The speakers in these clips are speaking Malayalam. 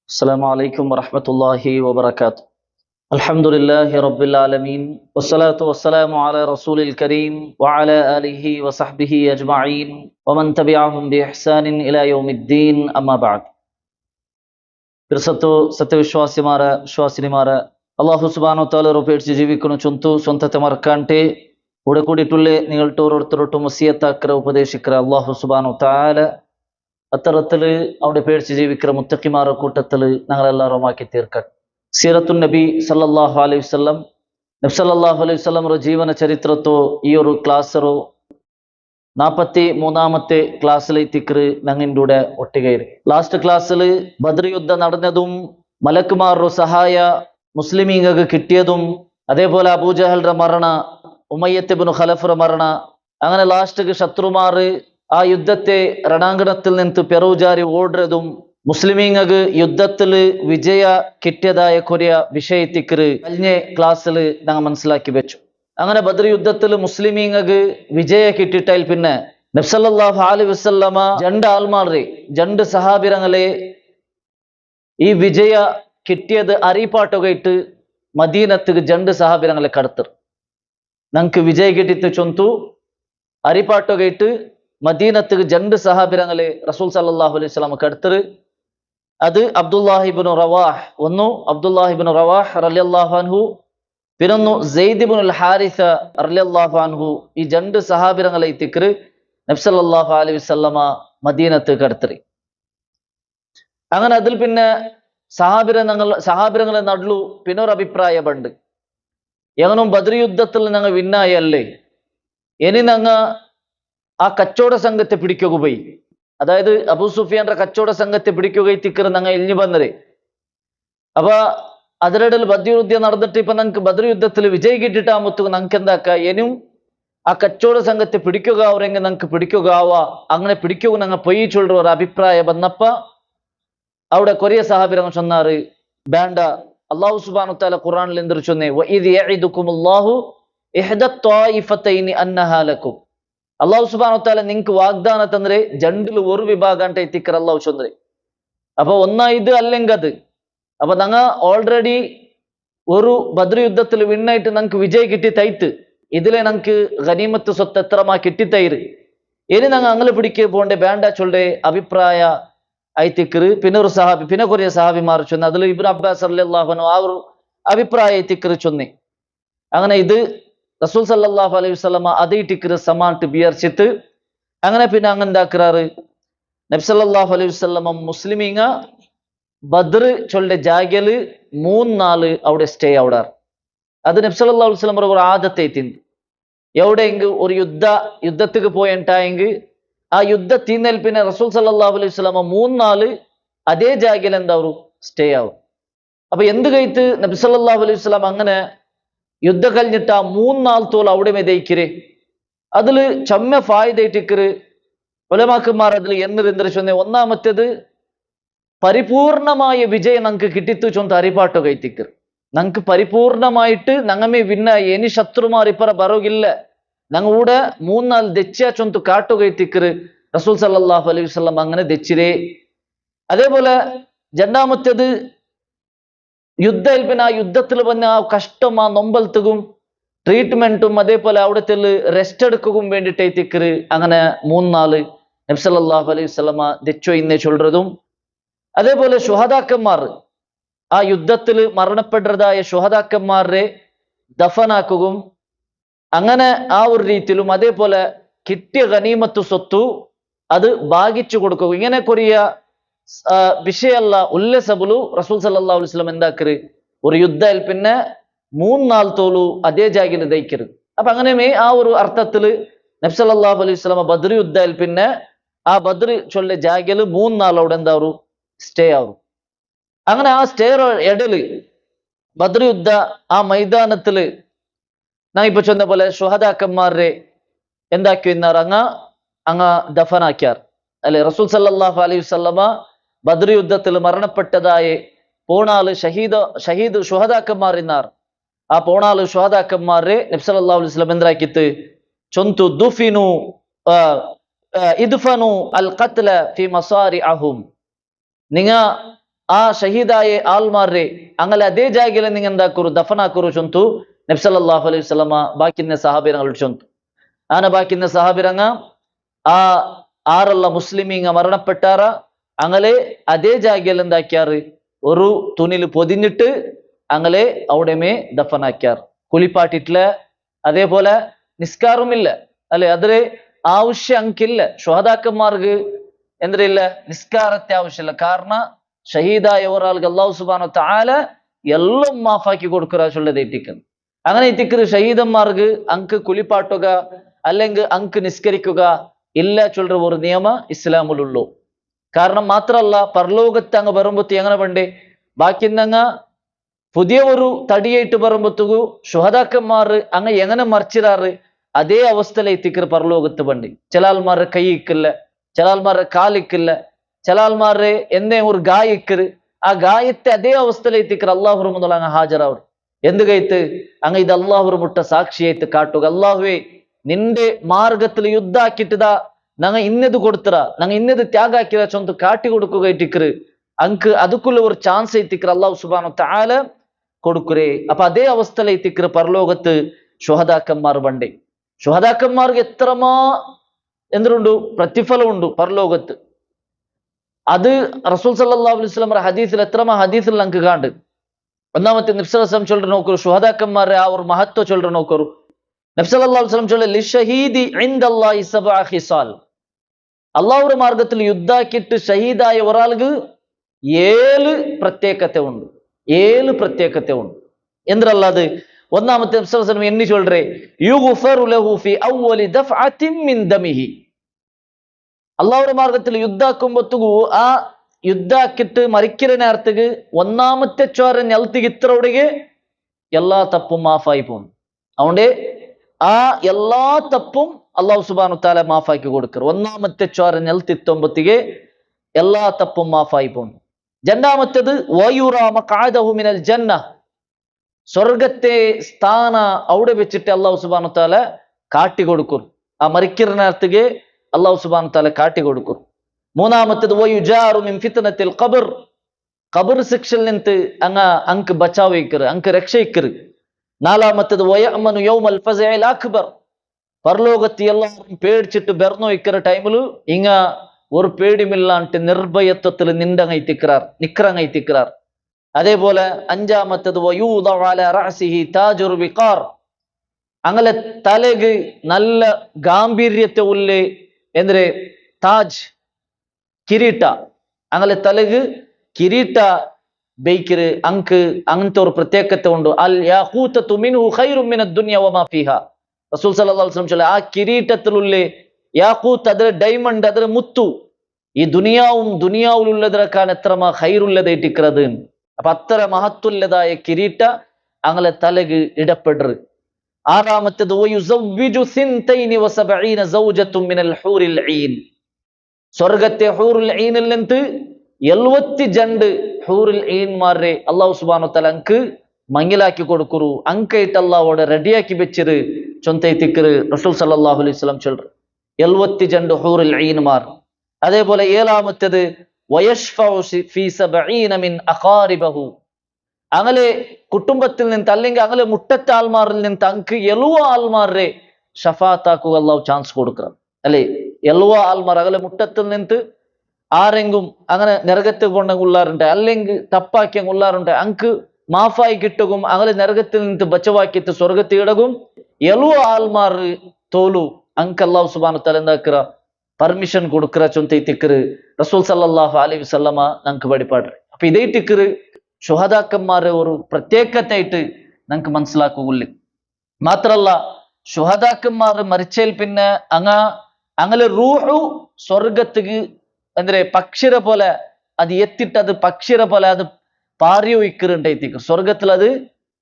السلام عليكم ورحمة الله وبركاته. الحمد لله رب العالمين والصلاة والسلام على رسول الكريم وعلى آله وصحبه أجمعين ومن تبعهم بإحسان إلى يوم الدين أما بعد. പിർസത്തു സത്യവിശ്വാസിമാര വിശ്വാസിനിമാര അള്ളാഹു സുബ്ഹാനഹു വ തആല ರೂಪೇಡ್ಸಿ ಜೀವಿಕನು ಚುಂತು ಸ್ವಂತತೆ ಮರ್ಕಾಂಟೆ കൂടെ കൂടിയിട്ടുള്ള നിങ്ങളുടെ ഓരോരുത്തരോട്ടും വസിയത്താക്കര ഉപദേശിക്കര അള്ളാഹു സുബ്ഹാനഹു വ തആല അത്തരത്തില് അവിടെ പേടിച്ച് ജീവിക്കുന്ന മുത്തഖിമാരുടെ കൂട്ടത്തിൽ ഞങ്ങളെല്ലാവരും ആക്കി തീർക്കട്ടെ. സീറത്തുൻ നബി സല്ലല്ലാഹു അലൈഹി വസല്ലം നബി സല്ലല്ലാഹു അലൈഹി വസല്ലം ಜೀವನ ಚರಿತ್ರತೋ ಈ ഒരു ക്ലാസ്സറോ 43ാമത്തെ ക്ലാസ്സിലെത്തിക്കറ് ഞങ്ങളുടെ കൂടെ ഒട്ടികയിര്. ലാസ്റ്റ് ക്ലാസ്സിൽ ബദർ യുദ്ധം നടന്നതും മലക്കുമാരുടെ സഹായ മുസ്ലിമീങ്ങൾക്ക് കിട്ടിയതും അതേപോലെ അബൂജഹലിന്റെ മരണ ഉമയ്യത്ത് ഇബ്നു ഖലഫിന്റെ മരണ അങ്ങനെ ലാസ്റ്റ് ശത്രുമാർ ആ യുദ്ധത്തെ രണാങ്കണത്തിൽ നിന്ന് പെറൂജാരി ഓടുന്നതും മുസ്ലിമീങ്ങൾക്ക് യുദ്ധത്തിൽ വിജയ കിട്ടിയതായ കുറേ വിഷയത്തിക്കറ് കഴിഞ്ഞ ക്ലാസ്സിൽ ഞങ്ങൾ മനസ്സിലാക്കി വെച്ചു. അങ്ങനെ ബദർ യുദ്ധത്തിൽ മുസ്ലിമീങ്ങൾക്ക് വിജയ കിട്ടിയിട്ടാൽ പിന്നെ നബി സല്ലല്ലാഹു അലൈഹി വസല്ലമ രണ്ട് സഹാബിരങ്ങളെ ഈ വിജയ കിട്ടിയത് അറിയിപ്പാട്ടുകയിട്ട് മദീനത്ത് രണ്ട് സഹാബിരങ്ങളെ കടത്തർ ഞങ്ങൾക്ക് വിജയ കിട്ടിയിട്ട് ചൊന്തു അറിയിപ്പാട്ടുകയിട്ട് മദീനത്ത് രണ്ട് സഹാബിരങ്ങളെ റസൂൽ സല്ലല്ലാഹു അലൈഹി വസല്ലമ കടത്തർ. അത് അബ്ദുല്ലാഹിബ്നു റവാഹ് അബ്ദുല്ലാഹിബ്നു റവാഹ് റളിയല്ലാഹു അൻഹു പിന്നൊന്നു സെയ്ദ് ഇബ്നുൽ ഹാരിസ റളിയല്ലാഹു അൻഹു. ഈ രണ്ട് സഹാബിരങ്ങളെ തിക്റ് നബി സല്ലല്ലാഹു അലൈഹി വസല്ലമ മദീനത്ത് കടത്തറി. അങ്ങനെ അതിൽ പിന്നെ സഹാബിരങ്ങളെ നടുലു പിന്നെ ഒരു അഭിപ്രായമുണ്ട്. എങ്ങനും ബദർ യുദ്ധത്തിൽ ഞങ്ങൾ വിന്നായല്ലേ, ഇനി ഞങ്ങൾ ആ കച്ചവട സംഘത്തെ പിടിക്കുക പോയി, അതായത് അബൂ സുഫിയാന്റെ കച്ചവട സംഘത്തെ പിടിക്കുക തിക്കറ് ഞങ്ങൾ എഴിഞ്ഞു വന്നത്. അപ്പൊ അതിനിടയിൽ ബദർ യുദ്ധം നടന്നിട്ട് ഇപ്പൊ ഞങ്ങൾക്ക് ബദർ യുദ്ധത്തിൽ വിജയ് കിട്ടിയിട്ടാകുമ്പോ ഞങ്ങൾക്ക് എന്താക്ക, ഇനിയും ആ കച്ചവട സംഘത്തെ പിടിക്കുക അവരെങ്കിൽ ഞങ്ങൾക്ക് പിടിക്കുക ആവാ, അങ്ങനെ പിടിക്കുക ഞങ്ങൾ പൊയ്യ ചൊല്ലുற ഒരു അഭിപ്രായം വന്നപ്പ അവിടെ കൊറിയ സഹാബിരങ്ങൾ ചൊന്നാറ് വേണ്ട. അള്ളാഹു സുബ്ഹാനഹു വ തആല ഖുർആനിൽ എന്തൊരു ചൊന്നേ, വഇദ് യഇദുകുമുല്ലാഹു ഇഹ്ദ ത്വായിഫതൈനി അന്നഹാ ലക്കും. അള്ളാഹു സുബ്ഹാനഹു വ തആല നിങ്ങൾക്ക് വാഗ്ദാന തന്നരെ രണ്ടിൽ ഒരു വിഭാഗം ಅಂತ ಎತ್ತಿಕರ അള്ളാഹു ചൊന്നരെ. അപ്പൊ ഒന്നാ ഇത് അല്ലെങ്കിൽ അത്. അപ്പൊ ഞങ്ങ ഓൾറെഡി ഒരു ബദർ യുദ്ധത്തിൽ വിന്നായിട്ട് ഞങ്ങൾക്ക് വിജയ് കിട്ടി തൈത്ത്, ഇതിലെ ഞങ്ങൾക്ക് ഗനീമത്ത് സ്വത്ത് എത്രമാ കിട്ടിത്തൈര്, ഇനി ഞങ്ങൾ അങ്ങനെ പിടിക്കുക പോണ്ടേ വേണ്ട ചൊല്ലേ അഭിപ്രായ ഐത്തിക്കറ്. പിന്നെ ഒരു സഹാബി പിന്നെ കുറേ സഹാബിമാർ ചൊന്നെ, അതിൽ ഇബ്നു അബ്ബാസ് റളിയല്ലാഹു അൻഹു ആ ഒരു അഭിപ്രായ ഐത്തിക്കറ് ചൊന്നെ. അങ്ങനെ ഇത് റസൂൽ സല്ലല്ലാഹു അലൈഹി വസല്ലമ അതേ ടിക്കറ് സമാൻട്ട് വിചാരിച്ചിട്ട് അങ്ങനെ പിന്നെ അങ്ങനെ എന്താക്കാറ്, നബി സല്ലല്ലാഹു അലൈഹി വസല്ലമ മുസ്ലിമീങ്ങ ബദർ ചൊല്ലെ ജാഗ്യല് 3 നാള് അവിടെ സ്റ്റേ ആവടാറ്. അത് നബി സല്ലല്ലാഹു അലൈഹി വസല്ലമ ഒരു ആദത്തെ എത്തിണ്ട്. എവിടെയെങ്കിൽ ഒരു യുദ്ധത്തിക്ക് പോയിട്ടായെങ്കിൽ ആ യുദ്ധ തീന്നൽ പിന്നെ റസൂൽ സല്ലല്ലാഹു അലൈഹി വസല്ലമ 3 നാള് അതേ ജാഗ്യൽ എന്താവും സ്റ്റേ ആവും. അപ്പൊ എന്ത് കഴിത്ത് നബി സല്ലല്ലാഹു അലൈഹി വസല്ലമ അങ്ങനെ യുദ്ധം കഴിഞ്ഞിട്ട് ആ 3 നാൾ തോൽ അവിടെ മെതയിക്കര്. അതില് ചമ്മ ഫായിദയിട്ടിക്കര് ഉലമാക്കന്മാർ അതിൽ എന്നൊരു ചൊന്നെ. ഒന്നാമത്തേത് പരിപൂർണമായ വിജയം ഞങ്ങൾക്ക് കിട്ടിത്തു ചൊന്ത അരിപ്പാട്ടോ കൈത്തിക്കർ. ഞങ്ങൾക്ക് പരിപൂർണമായിട്ട് ഞങ്ങമേ വിന്ന ഇനി ശത്രുമാർ ഇപ്പറ ബറോಗಿಲ್ಲ, ഞങ്ങൾ കൂടെ 3 നാൾ ദെച്ച ചൊന്തു കാട്ടു കൈത്തിക്കര് റസൂൽ സല്ലല്ലാഹു അലൈഹി വസല്ലം അങ്ങനെ ദെച്ചിരേ. അതേപോലെ രണ്ടാമത്തേത് യുദ്ധയിൽ പിന്നെ ആ യുദ്ധത്തിൽ വന്ന ആ കഷ്ടം ആ നൊമ്പലത്തും ട്രീറ്റ്മെന്റും അതേപോലെ അവിടത്തെ റെസ്റ്റ് എടുക്കുകയും വേണ്ടിയിട്ട് എത്തിക്കര് അങ്ങനെ 3 നാള് നബി സല്ലല്ലാഹു അലൈഹി വസല്ലമ ദെച്ചോ ഇന്നേ ചൊല്ലുന്നതും. അതേപോലെ ശുഹദാക്കന്മാർ ആ യുദ്ധത്തിൽ മരണപ്പെട്ടതായ ശുഹദാക്കന്മാരെ ദഫനാക്കുകയും അങ്ങനെ ആ ഒരു രീതിയിലും അതേപോലെ കിട്ടിയ ഗനീമത്ത് സ്വത്തു അത് ഭാഗിച്ചു കൊടുക്കുക, ഇങ്ങനെ കൊറിയ വിഷയല്ല ഉല്ലസബുലു റസൂൽ സല്ലല്ലാഹു അലൈഹി വസല്ലം എന്താക്കര് ഒരു യുദ്ധയിൽ പിന്നെ 3 നാൾ തോലു അതേ ജാഗിൽ ദയിക്കരുത്. അപ്പൊ അങ്ങനെ ആ ഒരു അർത്ഥത്തില് നബി സല്ലല്ലാഹു അലൈഹി വസല്ലം ബദർ യുദ്ധയിൽ പിന്നെ ആ ബദർ ചൊല്ലെ ജാഗിൽ 3 നാൾ അവിടെ എന്താവും സ്റ്റേ ആവും. അങ്ങനെ ആ സ്റ്റേ ഇടയില് ബദർ യുദ്ധ ആ മൈതാനത്തില് ഞാൻ ഇപ്പൊ ചൊന്ന പോലെ ശുഹദാക്കന്മാരെ എന്താക്കി അങ്ങ ദഫനാക്കിയാർ അല്ലെ. റസൂൽ സല്ലല്ലാഹു അലൈഹി വസല്ലമ ബദർ യുദ്ധത്തിൽ മരണപ്പെട്ടതായ പോണാല് ഷഹീദ് ശുഹദാക്കന്മാർ ഇന്നാർ. ആ പോണാല് ശുഹദാക്കന്മാരെ നബി സല്ലല്ലാഹു അലൈഹി വസല്ലം എന്താക്കിത്ത് ചൊന്തു ദുഫിനു ഇദ്ഫനു അൽ ഖത്ല ഫി മസാരിഅഹും. നിങ്ങ ಆ ಶಹೀದಾಯೆ ಆಲ್ಮಾರ್ರೆ ಅಂಗಲೆ ಅದೇ ಜಾಗೆಲೆ ನಿಂಗೆ ಎಂದಾಕರು ದಫನಾಕರು ಚೊಂತು ನಬಿ ಸಲ್ಲಲ್ಲಾಹು ಅಲೈಹಿ ವಸಲ್ಲಮ ಬಾಕಿನ್ನ ಸಹಾಬಿರಂಗಳು ಚೊಂತು ಆನ ಬಾಕಿನ್ನ സഹാബിരങ്ങ ആ ആറല്ല മുസ്ലിമീങ്ങ മരണപ്പെട്ടാറ അങ്ങനെ അതേ ജാഗയിൽ എന്താക്കിയാറ് ഒരു തുണിയിൽ പൊതിഞ്ഞിട്ട് അങ്ങനെ അവിടെമേ ദഫനാക്കിയാറ് കുളിപ്പാട്ടിട്ടില്ല അതേപോലെ നിസ്കാരമില്ല അല്ലെ അതില് ആവശ്യം അങ്കില്ല ഷുഹദാക്കന്മാർക്ക് എന്തില്ല നിസ്കാരത്തെ ആവശ്യമില്ല കാരണം ഷഹീദായ ഒരാൾക്ക് അല്ലാഹു സുബ്ഹാനഹു വ തആല എല്ലാം മാഫാക്കി കൊടുക്കുക ചൊല്ലത് എത്തിക്കുന്നു അങ്ങനെ എത്തിക്കറ് ഷഹീദന്മാർക്ക് അങ്ക് കുളിപ്പാട്ടുക അല്ലെങ്കിൽ അങ്ക് നിസ്കരിക്കുക ഇല്ല ചൊല്ലുற ഒരു നിയമ ഇസ്ലാമിലുള്ളൂ കാരണം മാത്രമല്ല പരലോകത്ത് അങ്ങ് വരുമ്പത്തി എങ്ങനെ വേണ്ടേ ബാക്കിന്നങ്ങ പുതിയ ഒരു തടിയായിട്ട് വരുമ്പത്തുകു ഷുഹദാക്കന്മാർ അങ്ങ് എങ്ങനെ മറിച്ചിടാറ് അതേ അവസ്ഥയിലെ എത്തിക്കറ് പരലോകത്ത് വേണ്ടി ചില ആൾമാരുടെ കൈ ഇക്കില്ല ചില ആൾമാരുടെ കാലിക്കില്ല ചില ആൾമാരുടെ എന്തേ ഒരു ഗായിക്കറ് ആ ഗായത്തെ അതേ അവസ്ഥയിലെ എത്തിക്കറ് അള്ളാഹു മുതൽ അങ്ങ് ഹാജരാവർ എന്ത് കൈത്ത് അങ്ങ് ഇത് അള്ളാഹു മുട്ട സാക്ഷിയായിട്ട് കാട്ടുക അള്ളാഹുവേ നിന്റെ മാർഗത്തിൽ യുദ്ധാക്കിട്ടതാ ഞങ്ങ ഇന്നത് കൊടുത്തറ ഞങ്ങ ഇന്നത് ത്യാഗാക്കിയ ചൊന്ത് കാട്ടി കൊടുക്കുക ഇട്ടിക്കറ് അങ്ക് അതുക്കുള്ള ഒരു ചാൻസ് എത്തിക്കറ് അള്ളാഹു സുബ്ഹാനഹു വ തആല കൊടുക്കുറേ അപ്പൊ അതേ അവസ്ഥയിലെ എത്തിക്കറ് പരലോകത്ത് ഷുഹദാക്കന്മാർ വണ്ടേ ഷുഹദാക്കന്മാർക്ക് എത്രമാ എന്തുണ്ട് പ്രതിഫലം ഉണ്ട് പരലോകത്ത് അത് റസൂൽ സല്ലല്ലാഹു അലൈഹി വസല്ലം ഹദീസിൽ എത്രമാ ഹദീസിൽ നമുക്ക് കാണ്ട് ഒന്നാമത്തെ നബി സല്ലല്ലാഹു അലൈഹി വസല്ലം ചൊല്ലു നോക്കൂ ഷുഹദാക്കന്മാരെ ആ ഒരു മഹത്വം ചൊല്ലു നോക്കൂ നബി സല്ലല്ലാഹു അലൈഹി വസല്ലം ചൊല്ലു ലിഷഹീദി ഇൻദല്ലാഹി സബഅ ഖിസാൽ അല്ലാഹുവിന്റെ മാർഗത്തിൽ യുദ്ധാക്കിട്ട് ഷഹീദായ ഒരാൾക്ക് 7 പ്രത്യേകത ഉണ്ട് 7 പ്രത്യേകത ഉണ്ട് എന്തല്ലാതെ ഒന്നാമത്തെ നബി സല്ലല്ലാഹു അലൈഹി വസല്ലം എണ്ണി ചൊല്ലറേ യുഗ്ഫറു ലഹു ഫി അവ്വലി ദഫഅത്തിൻ മിൻ ദമിഹി അല്ലാഹുവിന്റെ മാർഗത്തിൽ യുദ്ധാക്കുമ്പോത്തുകു ആ യുദ്ധാക്കിട്ട് മരിക്കുന്ന നേരത്തേക്ക് ഒന്നാമത്തെ ചോര നെൽത്തിക്ക് ഇത്രയോടെ എല്ലാ തപ്പും മാഫായി പോകുന്നു അതുകൊണ്ട് ആ എല്ലാ തപ്പും അല്ലാഹു സുബ്ഹാനഹു വ തആല മാഫാക്കി കൊടുക്കറ് ഒന്നാമത്തെ ചോര നെൽത്തിത്തൊമ്പത്തിಗೆ എല്ലാ തപ്പും മാഫായി പോകുന്നു രണ്ടാമത്തേത് വയുറാ മഖഅദഹു മിനൽ ജന്ന സ്വർഗത്തെ സ്ഥാന അവിടെ വെച്ചിട്ട് അല്ലാഹു സുബ്ഹാനഹു വ തആല കാട്ടി കൊടുക്കും ആ മരിക്കുന്ന നേരത്തേക്ക് അല്ലാഹു സുബ്ഹാനഹു വ തആല കാട്ടി കൊടുക്കും മൂന്നാമത്തേത് വയുജാറു മിൻ ഫിത്നത്തിൽ ഖബർ ഖബർ ശിക്ഷയിൽ നിന്ന് അങ്ക് ബച്ചാവ് ഇക്കറ് അങ്ക് രക്ഷയിക്കറ് നാലാമത്തേത് വയഅമനു യൗമൽ ഫസഇൽ അക്ബർ പരലോകത്ത് എല്ലാവരും പേടിച്ചിട്ട് ബെർന്നോ ഇക്കற ടൈമില് ഇങ്ങ ഒരു പേടിമില്ലാണ്ട് നിർഭയത്വത്തിൽ നിക്കറങ്ങൈത്തിക്കറാർ അതേപോലെ അഞ്ചാമത്തേത് വയൂദഉ അലാ റഅസിഹി താജുർ വിഖാർ അങ്ങനെ തലക്ക് നല്ല ഗാംഭീര്യത്തെ ഉള്ളേ എന്തിരെ താജ് കിരീಟ അങ്ങനെ തലക്ക് കിരീಟ ബൈക്കര് അങ്ക് അങ്ങനത്തെ ഒരു പ്രത്യേകത ഉണ്ട് അൽ യാഖൂതതു മിൻഹു ഖൈറും മിനദ് ദുനിയ വമാ ഫീഹാ റസൂൽ സല്ലല്ലാഹു അലൈഹി വസല്ലം ചൊല്ല ആ കിരീടത്തിലുള്ള യാഖൂത്ത് അതിലെ ഡയമണ്ട് അതിലെ മുത്തു ഈ ദുനിയാവിലുള്ളതിനേക്കാൾ എത്രമാ ഖൈറുള്ളതായിട്ടിരിക്കുന്നത് അപ്പൊ അത്ര മഹത്വമുള്ളതായ കിരീಟ അങ്ങനെ തലക്ക് ഇടപെടറ് ആറാമത്തേത് വയുസവ്വിജു സിൻതൈനി വസബഈന സൗജത്തുൻ മിനൽ ഹൂറിൽ ഈൻ സ്വർഗത്തെ ഹൂറുൽ ഈനിൽ നിന്ന് 72 ഹൂറുൽ ഈൻമാരെ അല്ലാഹു സുബ്ഹാനഹു വ തആല അങ്ക് മങ്ങിലാക്കി കൊടുക്കുറു അങ്കൈട്ട് അല്ലാഹുവോടെ റെഡിയാക്കി വെച്ചിര് ചൊന്തൈത്തിക്കറ് റസൂൽ സല്ലല്ലാഹു അലൈഹി വസല്ലം ചൊല്ലു 72 ഹൂറുൽ ഈൻമാർ അതേപോലെ ഏഴാമത്തേത് വയശ്ഫഉ ഫീ 70 മിൻ അഖാരിബഹു അങ്ങനെ കുടുംബത്തിൽ നിന്ന് അല്ലെങ്കിൽ അങ്ങനെ മുട്ടത്തെ ആൾമാരിൽ നിന്ന് അങ്ക് 70 ആൾമാരെ ഷഫാത്താക്കുക അല്ലാഹു ചാൻസ് കൊടുക്കണം അല്ലെ 70 ആൾമാർ അങ്ങനെ മുട്ടത്തിൽ നിന്ന് ആരെങ്കിലും അങ്ങനെ നരകത്തിൽ കൊണ്ടെങ്കിൽ ഉള്ളാറുണ്ട് അല്ലെങ്കിൽ തപ്പാക്കിയ ഉള്ളാറുണ്ട് അങ്ക് മാഫായി കിട്ടുകയും അങ്ങനെ നരകത്തിൽ നിന്ന് ബച്ചവാക്കിയിട്ട് സ്വർഗത്തിൽ ഇടകും 70 ആൾമാർ തോലു അങ്ക് അല്ലാഹു സുബ്ഹാനഹു വ തആല എന്താക്കറ പെർമിഷൻ കൊടുക്കറ ചൊന്തൈത്തിക്കറ് റസൂൽ സല്ലല്ലാഹു അലൈഹി വസല്ലമ നമുക്ക് പഠിപ്പാട് അപ്പൊ ഇതേറ്റിക്കറ് ഷുഹദാക്കന്മാരെ ഒരു പ്രത്യേകതയായിട്ട് നമുക്ക് മനസ്സിലാക്കുകയില്ല മാത്രല്ല ഷുഹദാക്കന്മാർ മരിച്ചേൽ പിന്നെ അങ്ങനെ റൂഹു സ്വർഗത്തിക്ക് ಅಂದ್ರೆ പക്ഷിര പോലെ അത് എത്തിട്ട് അത് പക്ഷിര പോലെ അത് പാറിയൊഴിക്കറുണ്ടായിത്തിക്കറ് സ്വർഗത്തിൽ അത്